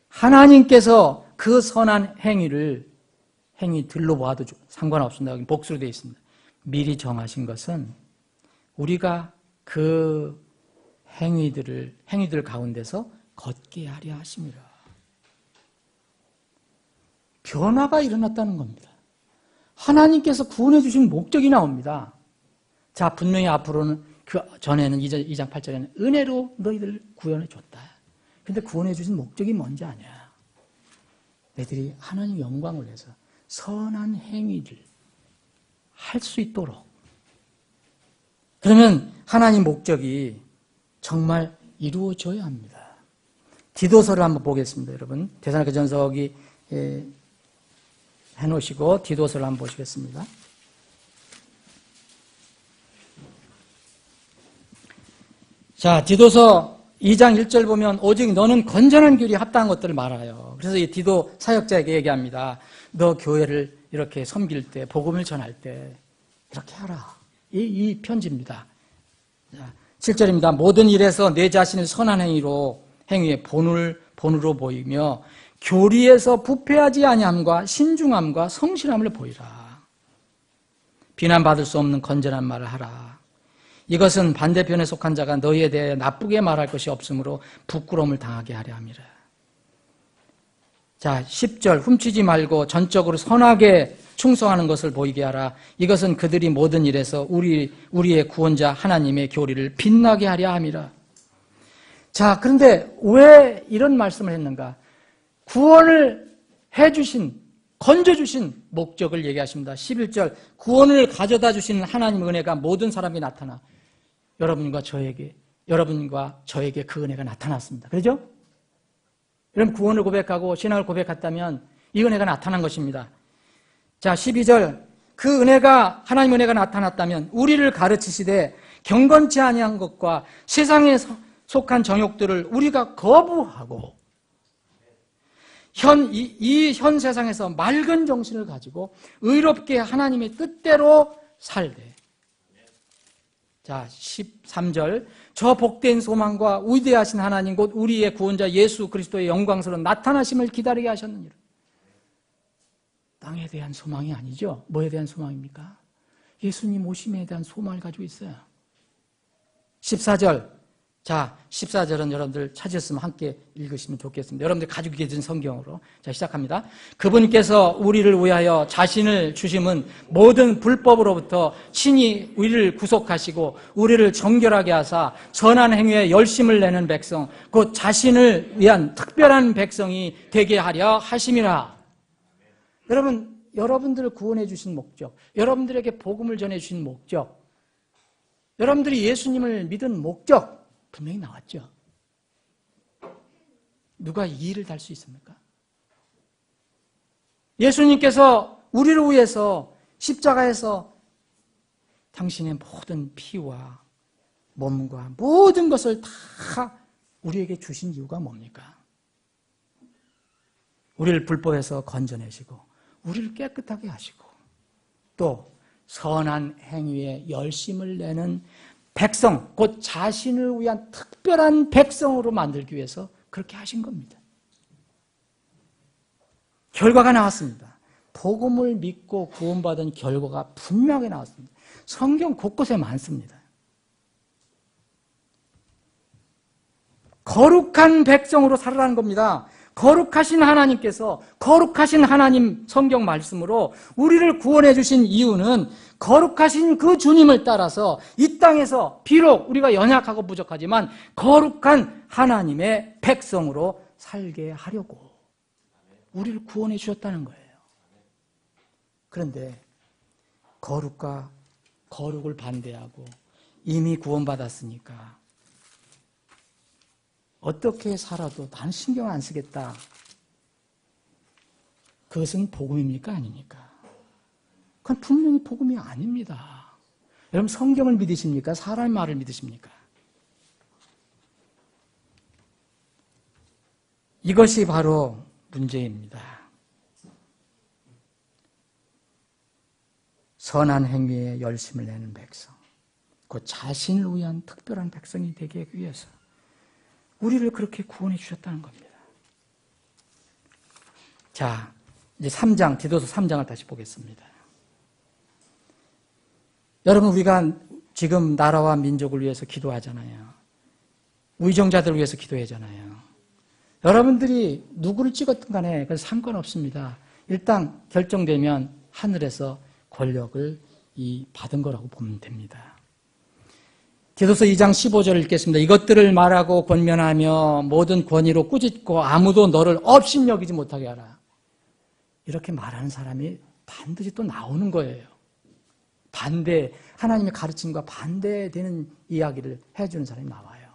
하나님께서 그 선한 행위들로 봐도 상관없습니다. 복수로 되어 있습니다. 미리 정하신 것은 우리가 그 행위들 가운데서 걷게 하려 하심이라. 변화가 일어났다는 겁니다. 하나님께서 구원해 주신 목적이 나옵니다. 자, 분명히 앞으로는 그 전에는 2장 8절에는 은혜로 너희들 구원해 줬다. 근데 구원해 주신 목적이 뭔지 아냐? 너희들이 하나님 영광을 위해서 선한 행위를 할 수 있도록. 그러면 하나님 목적이 정말 이루어져야 합니다. 디도서를 한번 보겠습니다, 여러분. 데살로니가 전서 해놓으시고 디도서를 한번 보시겠습니다. 자, 디도서 2장 1절 보면 오직 너는 건전한 교리에 합당한 것들을 말아요. 그래서 이 디도 사역자에게 얘기합니다. 너 교회를 이렇게 섬길 때, 복음을 전할 때 이렇게 하라. 이 편지입니다. 자, 7절입니다. 모든 일에서 내 자신을 선한 행위의 본으로 보이며 교리에서 부패하지 아니함과 신중함과 성실함을 보이라. 비난받을 수 없는 건전한 말을 하라. 이것은 반대편에 속한 자가 너희에 대해 나쁘게 말할 것이 없으므로 부끄러움을 당하게 하려 함이라. 자, 10절 훔치지 말고 전적으로 선하게 충성하는 것을 보이게 하라. 이것은 그들이 모든 일에서 우리의 구원자 하나님의 교리를 빛나게 하려 함이라. 자, 그런데 왜 이런 말씀을 했는가? 구원을 해주신, 건져주신 목적을 얘기하십니다. 11절, 구원을 가져다 주시는 하나님의 은혜가 모든 사람에게 나타나 여러분과 저에게 그 은혜가 나타났습니다. 그렇죠? 여러분 구원을 고백하고 신앙을 고백했다면 이 은혜가 나타난 것입니다. 자, 12절, 그 은혜가, 하나님의 은혜가 나타났다면 우리를 가르치시되 경건치 아니한 것과 세상에 속한 정욕들을 우리가 거부하고 이 현 세상에서 맑은 정신을 가지고 의롭게 하나님의 뜻대로 살되. 자, 13절, 저 복된 소망과 위대하신 하나님 곧 우리의 구원자 예수 그리스도의 영광스러운 나타나심을 기다리게 하셨느니라. 땅에 대한 소망이 아니죠. 뭐에 대한 소망입니까? 예수님 오심에 대한 소망을 가지고 있어요. 14절. 자, 14절은 여러분들 찾으셨으면 함께 읽으시면 좋겠습니다. 여러분들 가지고 계신 성경으로. 자, 시작합니다. 그분께서 우리를 위하여 자신을 주심은 모든 불법으로부터 친히 우리를 구속하시고 우리를 정결하게 하사 선한 행위에 열심을 내는 백성, 곧 자신을 위한 특별한 백성이 되게 하려 하심이라. 여러분, 여러분들을 구원해 주신 목적, 여러분들에게 복음을 전해 주신 목적, 여러분들이 예수님을 믿은 목적 분명히 나왔죠. 누가 이의를 달 수 있습니까? 예수님께서 우리를 위해서 십자가에서 당신의 모든 피와 몸과 모든 것을 다 우리에게 주신 이유가 뭡니까? 우리를 불법에서 건져내시고 우리를 깨끗하게 하시고 또 선한 행위에 열심을 내는 백성, 곧 자신을 위한 특별한 백성으로 만들기 위해서 그렇게 하신 겁니다. 결과가 나왔습니다. 복음을 믿고 구원받은 결과가 분명하게 나왔습니다. 성경 곳곳에 많습니다. 거룩한 백성으로 살아라는 겁니다. 거룩하신 하나님께서, 거룩하신 하나님 성경 말씀으로 우리를 구원해 주신 이유는 거룩하신 그 주님을 따라서 이 땅에서 비록 우리가 연약하고 부족하지만 거룩한 하나님의 백성으로 살게 하려고 우리를 구원해 주셨다는 거예요. 그런데 거룩을 반대하고 이미 구원받았으니까 어떻게 살아도 난 신경 안 쓰겠다. 그것은 복음입니까? 아닙니까? 그건 분명히 복음이 아닙니다. 여러분 성경을 믿으십니까? 사람의 말을 믿으십니까? 이것이 바로 문제입니다. 선한 행위에 열심을 내는 백성, 그 자신을 위한 특별한 백성이 되기 위해서 우리를 그렇게 구원해 주셨다는 겁니다. 자, 이제 3장, 디도서 3장을 다시 보겠습니다. 여러분, 우리가 지금 나라와 민족을 위해서 기도하잖아요. 위정자들을 위해서 기도하잖아요. 여러분들이 누구를 찍었든 간에 그건 상관없습니다. 일단 결정되면 하늘에서 권력을 받은 거라고 보면 됩니다. 디도서 2장 15절을 읽겠습니다. 이것들을 말하고 권면하며 모든 권위로 꾸짖고 아무도 너를 업신여기지 못하게 하라. 이렇게 말하는 사람이 반드시 또 나오는 거예요. 하나님의 가르침과 반대되는 이야기를 해주는 사람이 나와요.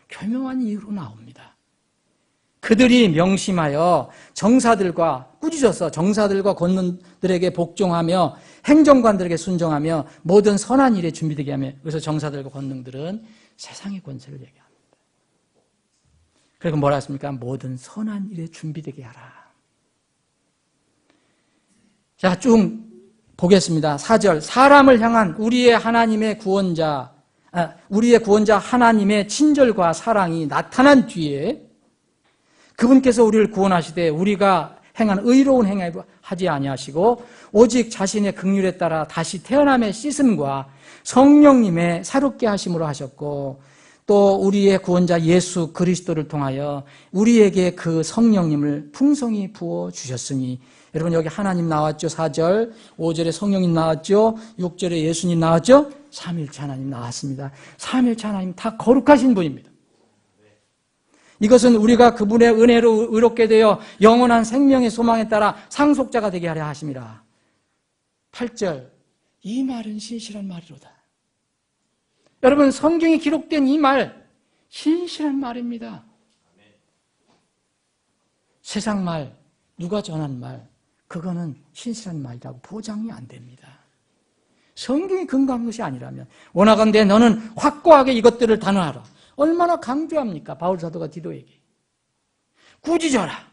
교묘한 이유로 나옵니다. 그들이 명심하여 꾸짖어서 정사들과 권능들에게 복종하며 행정관들에게 순종하며 모든 선한 일에 준비되게 하며, 그래서 정사들과 권능들은 세상의 권세를 얘기합니다. 그리고 뭐라 했습니까? 모든 선한 일에 준비되게 하라. 자, 쭉 보겠습니다. 4절. 사람을 향한 우리의 구원자 하나님의 친절과 사랑이 나타난 뒤에 그분께서 우리를 구원하시되 우리가 행한 의로운 행위를 하지 아니하시고 오직 자신의 긍휼에 따라 다시 태어남의 씻음과 성령님의 새롭게 하심으로 하셨고, 또 우리의 구원자 예수 그리스도를 통하여 우리에게 그 성령님을 풍성히 부어주셨으니, 여러분 여기 하나님 나왔죠? 4절, 5절에 성령님 나왔죠? 6절에 예수님 나왔죠? 삼일체 하나님 나왔습니다. 삼일체 하나님 다 거룩하신 분입니다. 이것은 우리가 그분의 은혜로 의롭게 되어 영원한 생명의 소망에 따라 상속자가 되게 하려 하심이라. 8절, 이 말은 신실한 말이로다. 여러분, 성경에 기록된 이 말, 신실한 말입니다. 세상 말, 누가 전한 말, 그거는 신실한 말이라고 보장이 안 됩니다. 성경이 근거한 것이 아니라면, 원하건대 너는 확고하게 이것들을 단호하라. 얼마나 강조합니까? 바울 사도가 디도에게. 꾸짖어라.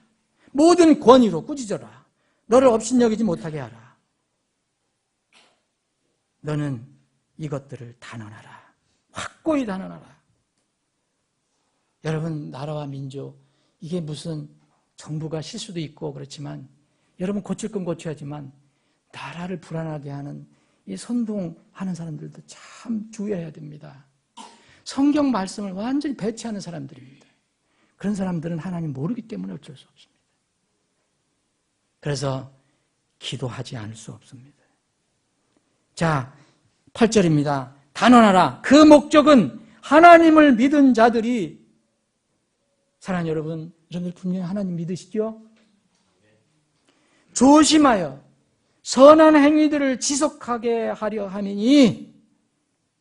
모든 권위로 꾸짖어라. 너를 업신여기지 못하게 하라. 너는 이것들을 단언하라. 확고히 단언하라. 여러분, 나라와 민족, 이게 무슨 정부가 실수도 있고 그렇지만, 여러분 고칠 건 고쳐야지만 나라를 불안하게 하는 이 선동하는 사람들도 참 주의해야 됩니다. 성경 말씀을 완전히 배치하는 사람들입니다. 그런 사람들은 하나님 모르기 때문에 어쩔 수 없습니다. 그래서 기도하지 않을 수 없습니다. 자, 8절입니다. 단언하라. 그 목적은 하나님을 믿은 자들이, 사랑하는 여러분, 여러분들 분명히 하나님 믿으시죠? 조심하여 선한 행위들을 지속하게 하려 함이니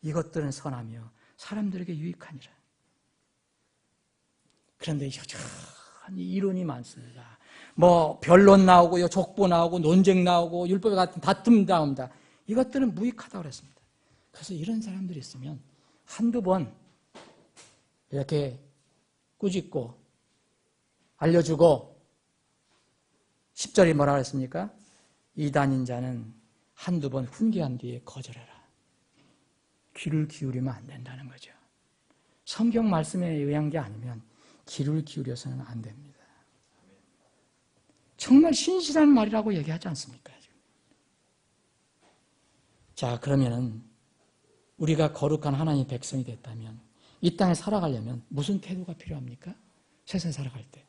이것들은 선하며 사람들에게 유익하니라. 그런데 여전히 이론이 많습니다. 뭐 변론 나오고요, 족보 나오고, 논쟁 나오고, 율법 같은 다툼 나옵니다. 이것들은 무익하다고 그랬습니다. 그래서 이런 사람들이 있으면 한두 번 이렇게 꾸짖고 알려주고, 10절이 뭐라 그랬습니까? 이단인 자는 한두 번 훈계한 뒤에 거절해라. 귀를 기울이면 안 된다는 거죠. 성경 말씀에 의한 게 아니면 귀를 기울여서는 안 됩니다. 정말 신실한 말이라고 얘기하지 않습니까? 자, 그러면은 우리가 거룩한 하나님의 백성이 됐다면 이 땅에 살아가려면 무슨 태도가 필요합니까? 세상에 살아갈 때.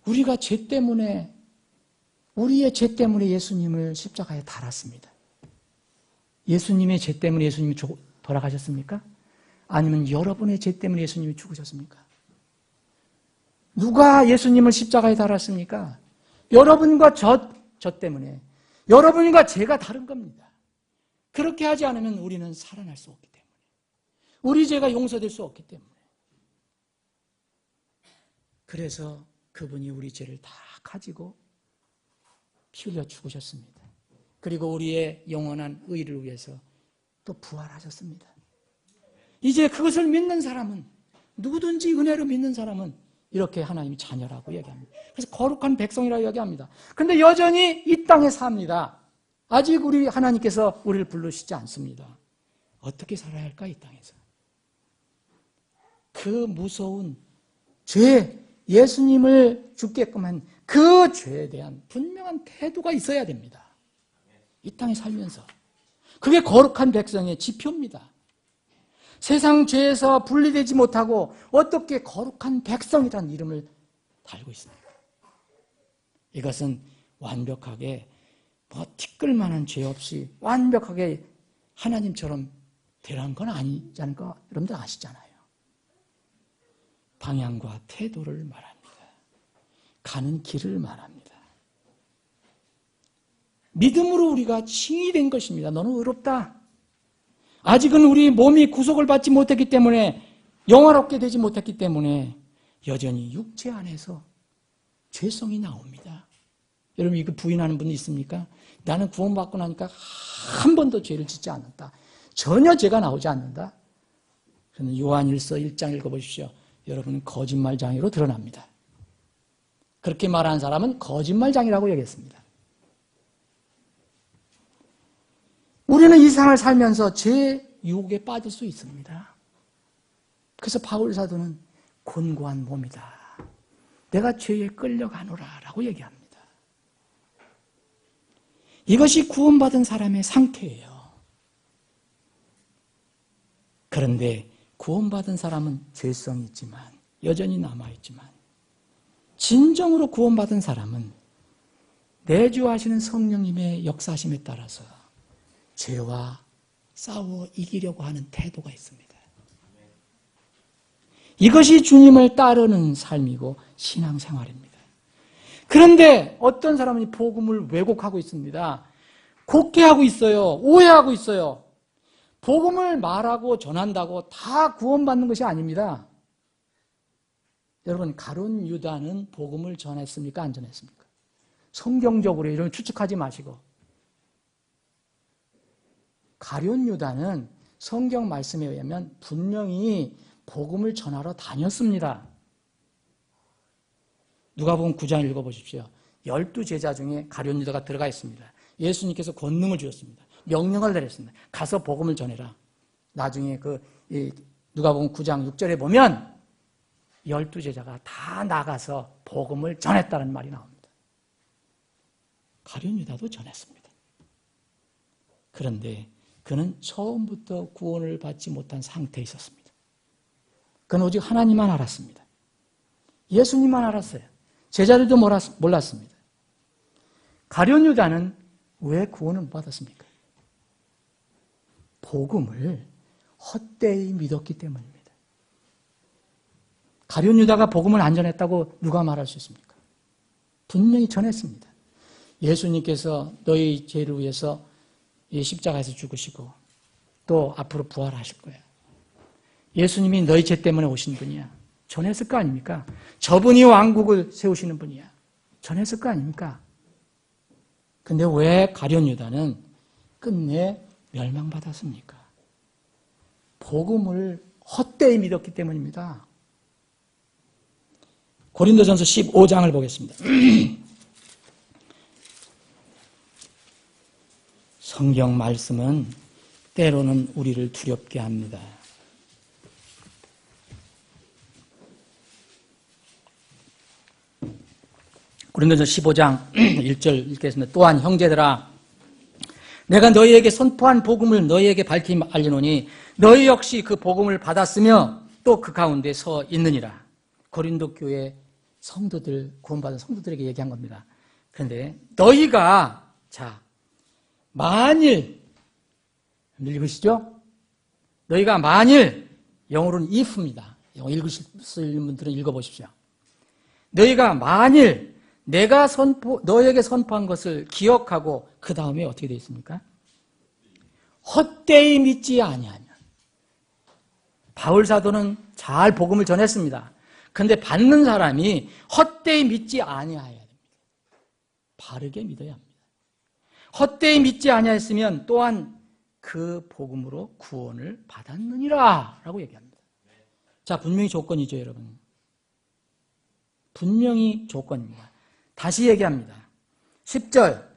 우리가 죄 때문에, 우리의 죄 때문에 예수님을 십자가에 달았습니다. 예수님의 죄 때문에 예수님이 돌아가셨습니까? 아니면 여러분의 죄 때문에 예수님이 죽으셨습니까? 누가 예수님을 십자가에 달았습니까? 여러분과 저 때문에, 여러분과 제가 다른 겁니다. 그렇게 하지 않으면 우리는 살아날 수 없기 때문에, 우리 죄가 용서될 수 없기 때문에. 그래서 그분이 우리 죄를 다 가지고 피 흘려 죽으셨습니다. 그리고 우리의 영원한 의를 위해서 또 부활하셨습니다. 이제 그것을 믿는 사람은, 누구든지 은혜로 믿는 사람은 이렇게 하나님이 자녀라고 얘기합니다. 그래서 거룩한 백성이라고 얘기합니다. 그런데 여전히 이 땅에 삽니다. 아직 우리 하나님께서 우리를 부르시지 않습니다. 어떻게 살아야 할까, 이 땅에서? 그 무서운 죄, 예수님을 죽게끔 한 그 죄에 대한 분명한 태도가 있어야 됩니다. 이 땅에 살면서. 그게 거룩한 백성의 지표입니다. 세상 죄에서 분리되지 못하고 어떻게 거룩한 백성이라는 이름을 달고 있습니까? 이것은 완벽하게 티끌만한 죄 없이 완벽하게 하나님처럼 되라는 건 아니자는 거 여러분들 아시잖아요. 방향과 태도를 말합니다. 가는 길을 말합니다. 믿음으로 우리가 칭의된 것입니다. 너는 의롭다. 아직은 우리 몸이 구속을 받지 못했기 때문에, 영화롭게 되지 못했기 때문에 여전히 육체 안에서 죄성이 나옵니다. 여러분, 이거 부인하는 분이 있습니까? 나는 구원받고 나니까 한 번도 죄를 짓지 않았다. 전혀 죄가 나오지 않는다. 그러면 요한일서 1장 읽어보십시오. 여러분은 거짓말장애로 드러납니다. 그렇게 말하는 사람은 거짓말장애라고 얘기했습니다. 우리는 이 세상을 살면서 죄 유혹에 빠질 수 있습니다. 그래서 바울 사도는 곤고한 몸이다. 내가 죄에 끌려가노라 라고 얘기합니다. 이것이 구원받은 사람의 상태예요. 그런데 구원받은 사람은 죄성이 있지만, 여전히 남아있지만, 진정으로 구원받은 사람은 내주하시는 성령님의 역사심에 따라서 죄와 싸워 이기려고 하는 태도가 있습니다. 이것이 주님을 따르는 삶이고 신앙생활입니다. 그런데 어떤 사람은 복음을 왜곡하고 있습니다. 곡해하고 있어요. 오해하고 있어요. 복음을 말하고 전한다고 다 구원받는 것이 아닙니다. 여러분, 가룟 유다는 복음을 전했습니까? 안 전했습니까? 성경적으로 이런 추측하지 마시고. 가룟 유다는 성경 말씀에 의하면 분명히 복음을 전하러 다녔습니다. 누가복음 9장 읽어보십시오. 12제자 중에 가룟 유다가 들어가 있습니다. 예수님께서 권능을 주셨습니다. 명령을 내렸습니다. 가서 복음을 전해라. 나중에 누가복음 9장 6절에 보면 12제자가 다 나가서 복음을 전했다는 말이 나옵니다. 가룟 유다도 전했습니다. 그런데 그는 처음부터 구원을 받지 못한 상태에 있었습니다. 그는 오직 하나님만 알았습니다. 예수님만 알았어요. 제자들도 몰랐습니다. 가룟 유다는 왜 구원을 못 받았습니까? 복음을 헛되이 믿었기 때문입니다. 가룟 유다가 복음을 안 전했다고 누가 말할 수 있습니까? 분명히 전했습니다. 예수님께서 너희 죄를 위해서 이 십자가에서 죽으시고 또 앞으로 부활하실 거야. 예수님이 너희 죄 때문에 오신 분이야. 전했을 거 아닙니까? 저분이 왕국을 세우시는 분이야. 전했을 거 아닙니까? 근데 왜 가룟 유다는 끝내 멸망받았습니까? 복음을 헛되이 믿었기 때문입니다. 고린도전서 15장을 보겠습니다. 성경 말씀은 때로는 우리를 두렵게 합니다. 고린도전서 15장 1절 읽겠습니다. 또한 형제들아, 내가 너희에게 선포한 복음을 너희에게 밝히 알리노니 너희 역시 그 복음을 받았으며 또 그 가운데 서 있느니라. 고린도 교회 성도들, 구원받은 성도들에게 얘기한 겁니다. 그런데 너희가 만일 읽으시죠? 너희가 만일, 영어로는 if입니다. 영어 읽으실 분들은 읽어보십시오. 너희가 만일 내가 너희에게 선포한 것을 기억하고 그 다음에 어떻게 되어 있습니까? 헛되이 믿지 아니하면. 바울 사도는 잘 복음을 전했습니다. 그런데 받는 사람이 헛되이 믿지 아니하여야 됩니다. 바르게 믿어야 합니다. 헛되이 믿지 아니하였으면 또한 그 복음으로 구원을 받았느니라 라고 얘기합니다. 자, 분명히 조건이죠, 여러분. 분명히 조건입니다. 다시 얘기합니다. 10절,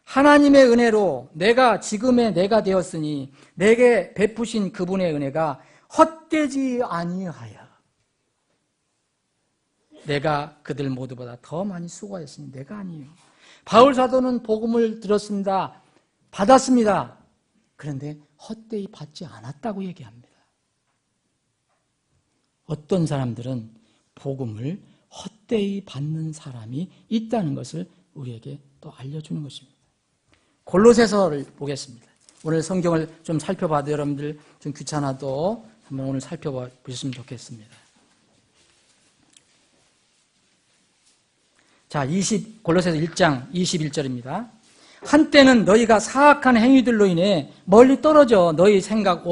하나님의 은혜로 내가 지금의 내가 되었으니 내게 베푸신 그분의 은혜가 헛되지 아니하여 내가 그들 모두보다 더 많이 수고하였으니 내가 아니에요. 바울 사도는 복음을 들었습니다. 받았습니다. 그런데 헛되이 받지 않았다고 얘기합니다. 어떤 사람들은 복음을 헛되이 받는 사람이 있다는 것을 우리에게 또 알려주는 것입니다. 골로새서를 보겠습니다. 오늘 성경을 좀 살펴봐도 여러분들 좀 귀찮아도 한번 오늘 살펴보셨으면 좋겠습니다. 자, 골로새서 1장 21절입니다. 한때는 너희가 사악한 행위들로 인해 멀리 떨어져 너희 생각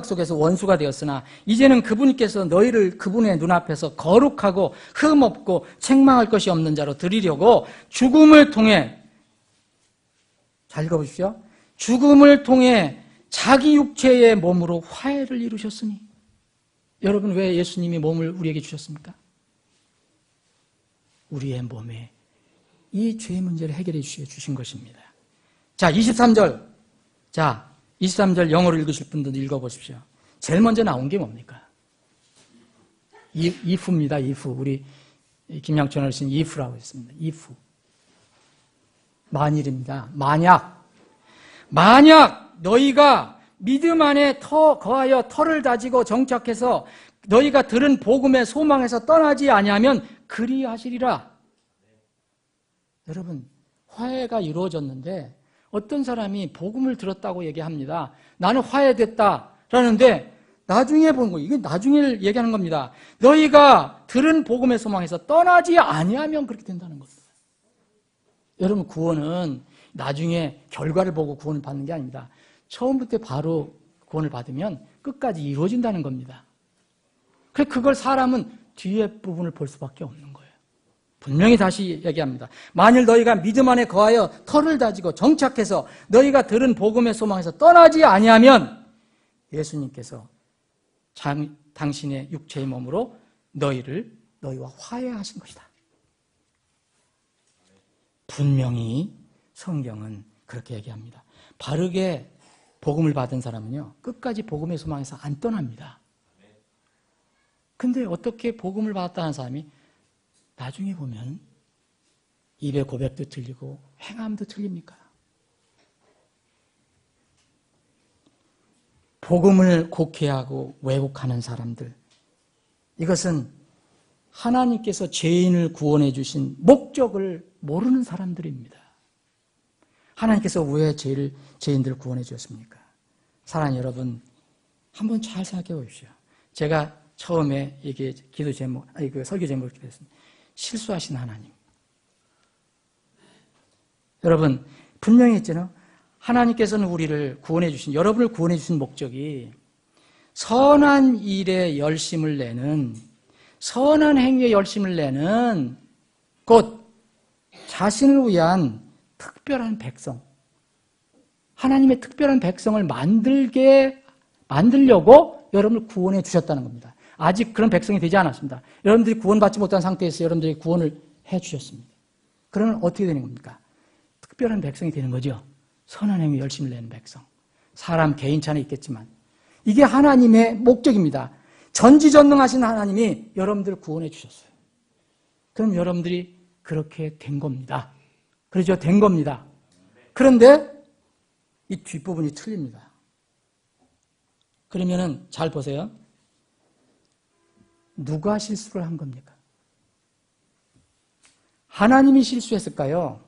속에서 원수가 되었으나 이제는 그분께서 너희를 그분의 눈앞에서 거룩하고 흠없고 책망할 것이 없는 자로 드리려고 죽음을 통해, 잘 읽어보십시오. 죽음을 통해 자기 육체의 몸으로 화해를 이루셨으니. 여러분, 왜 예수님이 몸을 우리에게 주셨습니까? 우리의 몸에 이 죄 문제를 해결해 주신 것입니다. 자, 23절. 자, 23절 영어로 읽으실 분들도 읽어보십시오. 제일 먼저 나온 게 뭡니까? if입니다. if. 우리 김양천 어르신 if라고 했습니다. if. 만일입니다. 만약 너희가 믿음 안에 거하여 터를 다지고 정착해서 너희가 들은 복음의 소망에서 떠나지 아니하면 그리하시리라. 여러분, 화해가 이루어졌는데 어떤 사람이 복음을 들었다고 얘기합니다. 나는 화해됐다라는데 나중에 본 거, 이게 나중에 얘기하는 겁니다. 너희가 들은 복음의 소망에서 떠나지 아니하면 그렇게 된다는 겁니다. 여러분, 구원은 나중에 결과를 보고 구원을 받는 게 아닙니다. 처음부터 바로 구원을 받으면 끝까지 이루어진다는 겁니다. 그래서 그걸 사람은 뒤에 부분을 볼 수밖에 없는 거예요. 분명히 다시 얘기합니다. 만일 너희가 믿음 안에 거하여 터를 다지고 정착해서 너희가 들은 복음의 소망에서 떠나지 아니하면 예수님께서 당신의 육체의 몸으로 너희와 화해하신 것이다. 분명히 성경은 그렇게 얘기합니다. 바르게 복음을 받은 사람은요, 끝까지 복음의 소망에서 안 떠납니다. 근데 어떻게 복음을 받았다는 사람이 나중에 보면 입의 고백도 틀리고 행함도 틀립니까? 복음을 곡해하고 왜곡하는 사람들, 이것은 하나님께서 죄인을 구원해 주신 목적을 모르는 사람들입니다. 하나님께서 왜 죄인들을 구원해 주셨습니까? 사랑하는 여러분, 한번 잘 생각해 보십시오. 제가 처음에 이게 기도 제목, 설교 제목을 이렇게 했습니다. 실수하신 하나님. 여러분, 분명히 했잖아요. 하나님께서는 우리를 구원해 주신, 여러분을 구원해 주신 목적이 선한 일에 열심을 내는, 선한 행위에 열심을 내는 곧 자신을 위한 특별한 백성, 하나님의 특별한 백성을 만들려고 여러분을 구원해 주셨다는 겁니다. 아직 그런 백성이 되지 않았습니다. 여러분들이 구원받지 못한 상태에서 여러분들이 구원을 해 주셨습니다. 그러면 어떻게 되는 겁니까? 특별한 백성이 되는 거죠. 선한 행위 열심히 내는 백성. 사람 개인차는 있겠지만 이게 하나님의 목적입니다. 전지전능하신 하나님이 여러분들을 구원해 주셨어요. 그럼 여러분들이 그렇게 된 겁니다. 그렇죠? 된 겁니다. 그런데 이 뒷부분이 틀립니다. 그러면은 잘 보세요. 누가 실수를 한 겁니까? 하나님이 실수했을까요?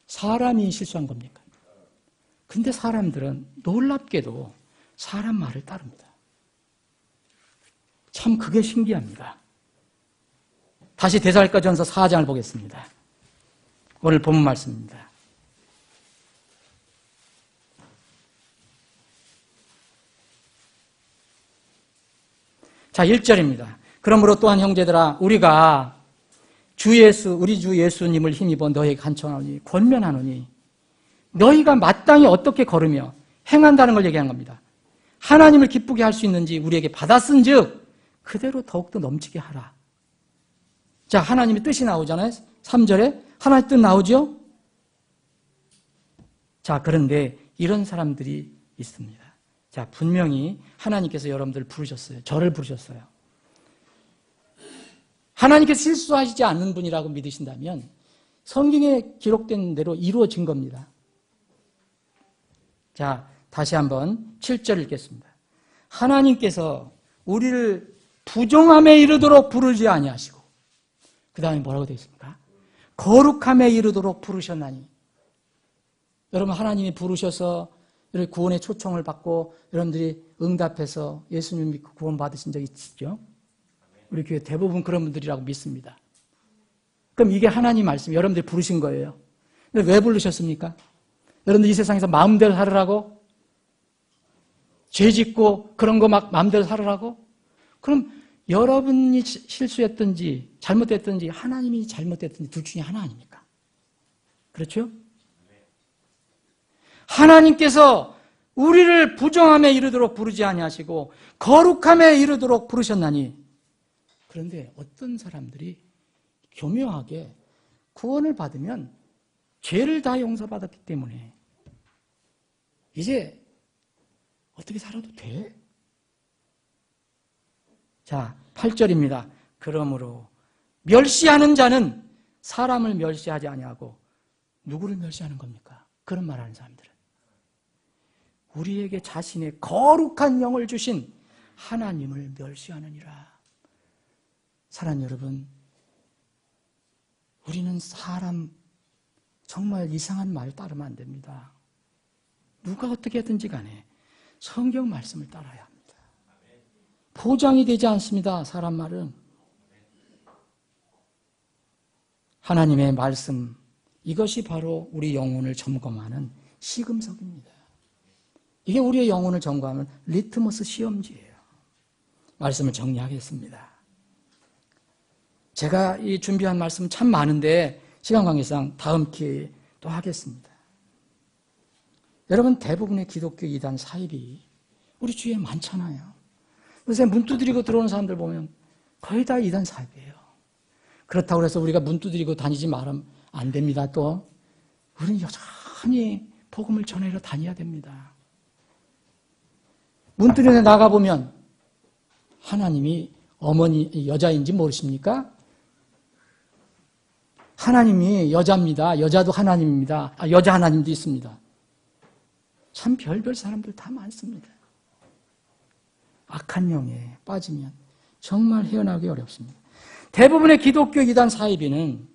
사람이 실수한 겁니까? 근데 사람들은 놀랍게도 사람 말을 따릅니다. 참 그게 신기합니다. 다시 데살로니가전서 4장을 보겠습니다. 오늘 본문 말씀입니다. 자, 1절입니다. 그러므로 또한 형제들아, 우리가 우리 주 예수님을 힘입어 너희에게 간청하노니 권면하노니 너희가 마땅히 어떻게 걸으며 행한다는 걸 얘기하는 겁니다. 하나님을 기쁘게 할 수 있는지 우리에게 받았은즉 그대로 더욱더 넘치게 하라. 자, 하나님의 뜻이 나오잖아요. 3절에 하나님의 뜻 나오죠? 자, 그런데 이런 사람들이 있습니다. 자, 분명히 하나님께서 여러분들을 부르셨어요. 저를 부르셨어요. 하나님께서 실수하시지 않는 분이라고 믿으신다면 성경에 기록된 대로 이루어진 겁니다. 자, 다시 한번 7절 읽겠습니다. 하나님께서 우리를 부정함에 이르도록 부르지 아니하시고 그 다음에 뭐라고 되어 있습니까? 거룩함에 이르도록 부르셨나니. 여러분, 하나님이 부르셔서 이렇게 구원의 초청을 받고 여러분들이 응답해서 예수님 믿고 구원 받으신 적 있으시죠? 우리 교회 대부분 그런 분들이라고 믿습니다. 그럼 이게 하나님 말씀, 여러분들이 부르신 거예요. 근데 왜 부르셨습니까? 여러분들 이 세상에서 마음대로 살으라고? 죄 짓고 그런 거 막 마음대로 살으라고? 그럼 여러분이 실수했든지 잘못됐든지 하나님이 잘못됐든지 둘 중에 하나 아닙니까? 그렇죠? 하나님께서 우리를 부정함에 이르도록 부르지 아니하시고 거룩함에 이르도록 부르셨나니. 그런데 어떤 사람들이 교묘하게 구원을 받으면 죄를 다 용서받았기 때문에 이제 어떻게 살아도 돼? 자, 8절입니다. 그러므로 멸시하는 자는 사람을 멸시하지 아니하고 누구를 멸시하는 겁니까? 그런 말하는 사람들은 우리에게 자신의 거룩한 영을 주신 하나님을 멸시하느니라. 사랑하는 여러분, 우리는 사람 정말 이상한 말 따르면 안 됩니다. 누가 어떻게 하든지 간에 성경 말씀을 따라야 합니다. 포장이 되지 않습니다. 사람 말은. 하나님의 말씀, 이것이 바로 우리 영혼을 점검하는 시금석입니다. 이게 우리의 영혼을 점검하는 리트머스 시험지예요. 말씀을 정리하겠습니다. 제가 이 준비한 말씀 참 많은데 시간 관계상 다음 기회에 또 하겠습니다. 여러분, 대부분의 기독교 이단 사입이 우리 주위에 많잖아요. 요새 문 두드리고 들어오는 사람들 보면 거의 다 이단 사입이에요. 그렇다고 해서 우리가 문 두드리고 다니지 말으면 안 됩니다. 또 우리는 여전히 복음을 전하러 다녀야 됩니다. 문 두드려 나가보면 하나님이 어머니 여자인지 모르십니까? 하나님이 여자입니다. 여자도 하나님입니다. 여자 하나님도 있습니다. 참 별별 사람들 다 많습니다. 악한 영에 빠지면 정말 헤어나기 어렵습니다. 대부분의 기독교 이단 사이비는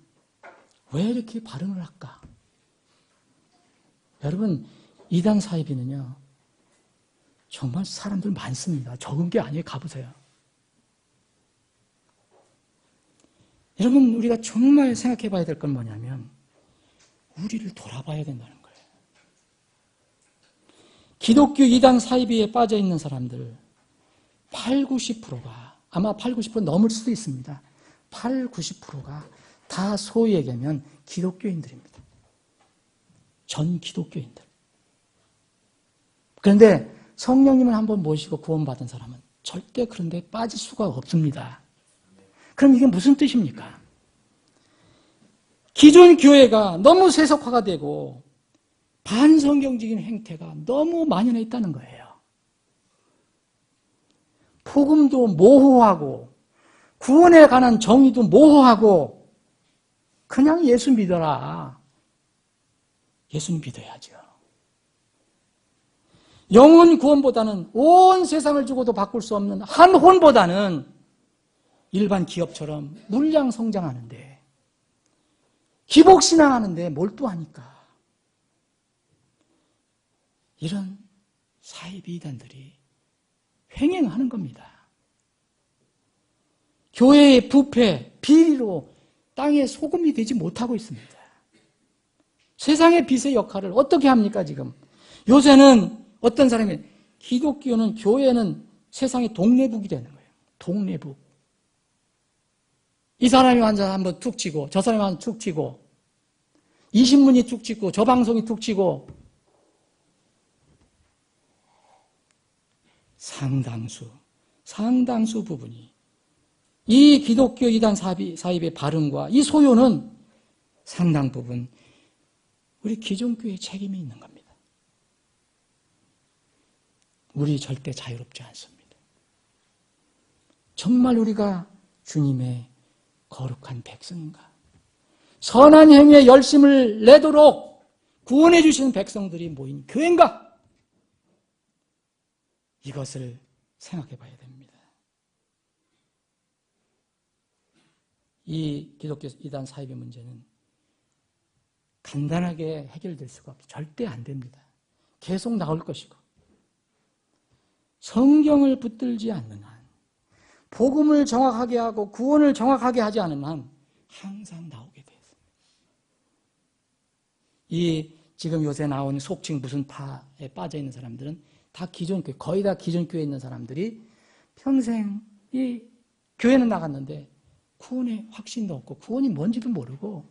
왜 이렇게 발음을 할까? 여러분, 이단 사이비는요, 정말 사람들 많습니다. 적은 게 아니에요. 가보세요. 여러분, 우리가 정말 생각해 봐야 될 건 뭐냐면 우리를 돌아봐야 된다는 거예요. 기독교 이단 사이비에 빠져 있는 사람들 8, 90%가 아마 8, 90% 넘을 수도 있습니다. 8, 90%가 다 소위 얘기하면 기독교인들입니다. 전 기독교인들. 그런데 성령님을 한번 모시고 구원받은 사람은 절대 그런 데 빠질 수가 없습니다. 그럼 이게 무슨 뜻입니까? 기존 교회가 너무 세속화가 되고 반성경적인 행태가 너무 만연해 있다는 거예요. 복음도 모호하고 구원에 관한 정의도 모호하고 그냥 예수 믿어라. 예수는 믿어야죠. 영혼 구원보다는 온 세상을 주고도 바꿀 수 없는 한 혼보다는 일반 기업처럼 물량 성장하는데 기복신앙하는데 몰두하니까 이런 사이비단들이 횡행하는 겁니다. 교회의 부패, 비리로 땅에 소금이 되지 못하고 있습니다. 세상의 빛의 역할을 어떻게 합니까, 지금? 요새는 어떤 사람이, 기독교는, 교회는 세상의 동네북이 되는 거예요. 동네북. 이 사람이 완전 한번 툭 치고, 저 사람이 한번 툭 치고, 이 신문이 툭 치고, 저 방송이 툭 치고, 상당수 부분이 이 기독교 이단 사입의 발음과 이 소요는 상당 부분 우리 기존교회의 책임이 있는 겁니다. 우리 절대 자유롭지 않습니다. 정말 우리가 주님의 거룩한 백성인가? 선한 행위에 열심을 내도록 구원해 주시는 백성들이 모인 교회인가? 이것을 생각해 봐야 됩니다. 이 기독교 이단 사입의 문제는 간단하게 해결될 수가 없어요. 절대 안 됩니다. 계속 나올 것이고 성경을 붙들지 않는 한, 복음을 정확하게 하고 구원을 정확하게 하지 않는 한 항상 나오게 되어 있습니다. 이 지금 요새 나오는 속칭 무슨 파에 빠져 있는 사람들은 다 기존교회, 거의 다 기존교회에 있는 사람들이 평생 이 교회는 나갔는데 구원의 확신도 없고 구원이 뭔지도 모르고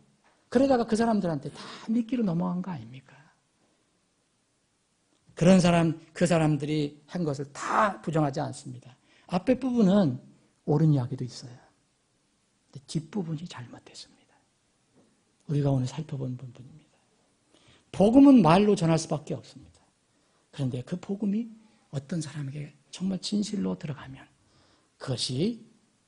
그러다가 그 사람들한테 다 미끼로 넘어간 거 아닙니까? 그런 사람, 그 사람들이 한 것을 다 부정하지 않습니다. 앞에 부분은 옳은 이야기도 있어요. 근데 뒷부분이 잘못됐습니다. 우리가 오늘 살펴본 부분입니다. 복음은 말로 전할 수밖에 없습니다. 그런데 그 복음이 어떤 사람에게 정말 진실로 들어가면 그것이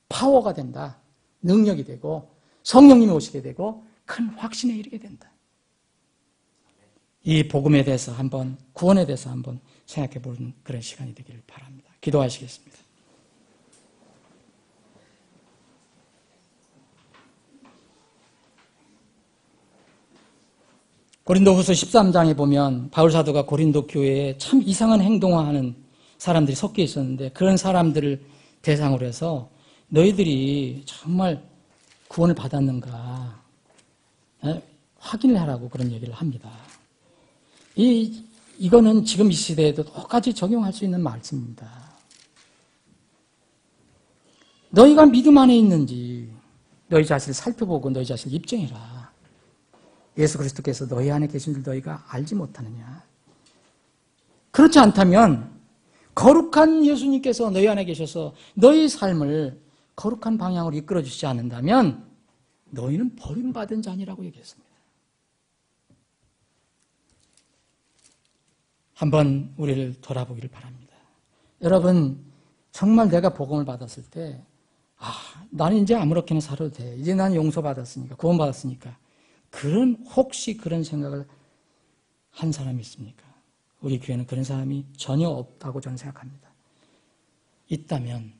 파워가 된다. 능력이 되고 성령님이 오시게 되고 큰 확신에 이르게 된다. 이 복음에 대해서 한번, 구원에 대해서 한번 생각해 보는 그런 시간이 되기를 바랍니다. 기도하시겠습니다. 고린도후서 13장에 보면 바울 사도가 고린도 교회에 참 이상한 행동하는 사람들이 섞여 있었는데 그런 사람들을 대상으로 해서 너희들이 정말 구원을 받았는가 확인을 하라고 그런 얘기를 합니다. 이거는 지금 이 시대에도 똑같이 적용할 수 있는 말씀입니다. 너희가 믿음 안에 있는지 너희 자신을 살펴보고 너희 자신을 입증해라. 예수 그리스도께서 너희 안에 계신 줄 너희가 알지 못하느냐. 그렇지 않다면 거룩한 예수님께서 너희 안에 계셔서 너희 삶을 거룩한 방향으로 이끌어 주시지 않는다면 너희는 버림받은 자니라고 얘기했습니다. 한번 우리를 돌아보기를 바랍니다. 여러분, 정말 내가 복음을 받았을 때 나는 이제 아무렇게나 살아도 돼. 이제 난 용서받았으니까, 구원받았으니까. 혹시 그런 생각을 한 사람이 있습니까? 우리 교회는 그런 사람이 전혀 없다고 저는 생각합니다. 있다면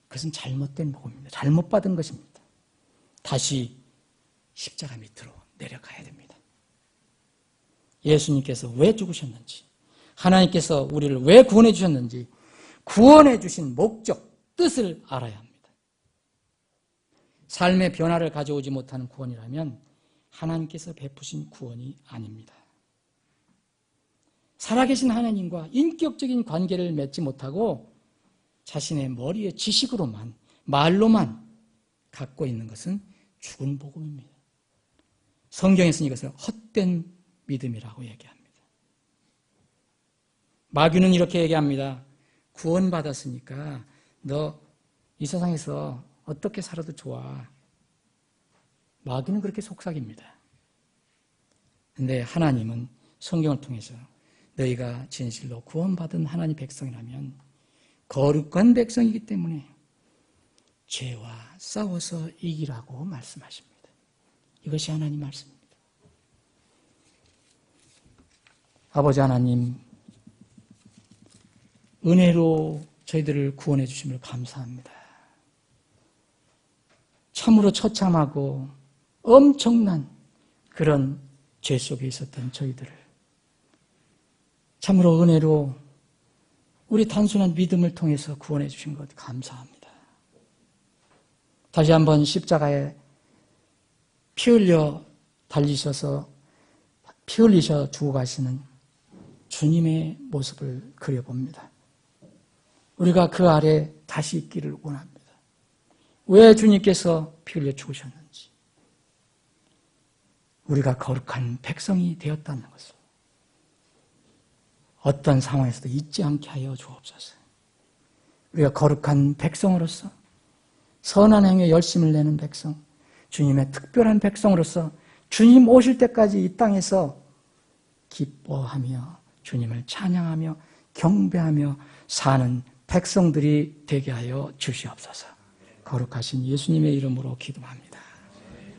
그것은 잘못된 복음입니다. 잘못 받은 것입니다. 다시 십자가 밑으로 내려가야 됩니다. 예수님께서 왜 죽으셨는지, 하나님께서 우리를 왜 구원해 주셨는지, 구원해 주신 목적, 뜻을 알아야 합니다. 삶의 변화를 가져오지 못하는 구원이라면 하나님께서 베푸신 구원이 아닙니다. 살아계신 하나님과 인격적인 관계를 맺지 못하고 자신의 머리의 지식으로만, 말로만 갖고 있는 것은 죽은 복음입니다. 성경에서는 이것을 헛된 믿음이라고 얘기합니다. 마귀는 이렇게 얘기합니다. 구원받았으니까 너 이 세상에서 어떻게 살아도 좋아. 마귀는 그렇게 속삭입니다. 그런데 하나님은 성경을 통해서 너희가 진실로 구원받은 하나님 백성이라면 거룩한 백성이기 때문에 죄와 싸워서 이기라고 말씀하십니다. 이것이 하나님 말씀입니다. 아버지 하나님, 은혜로 저희들을 구원해 주심을 감사합니다. 참으로 처참하고 엄청난 그런 죄 속에 있었던 저희들을 참으로 은혜로 우리 단순한 믿음을 통해서 구원해 주신 것 감사합니다. 다시 한번 십자가에 피 흘려 달리셔서 피 흘리셔 죽어가시는 주님의 모습을 그려봅니다. 우리가 그 아래 다시 있기를 원합니다. 왜 주님께서 피 흘려 죽으셨는지, 우리가 거룩한 백성이 되었다는 것을 어떤 상황에서도 잊지 않게 하여 주옵소서. 우리가 거룩한 백성으로서 선한 행위에 열심을 내는 백성, 주님의 특별한 백성으로서 주님 오실 때까지 이 땅에서 기뻐하며 주님을 찬양하며 경배하며 사는 백성들이 되게 하여 주시옵소서. 거룩하신 예수님의 이름으로 기도합니다.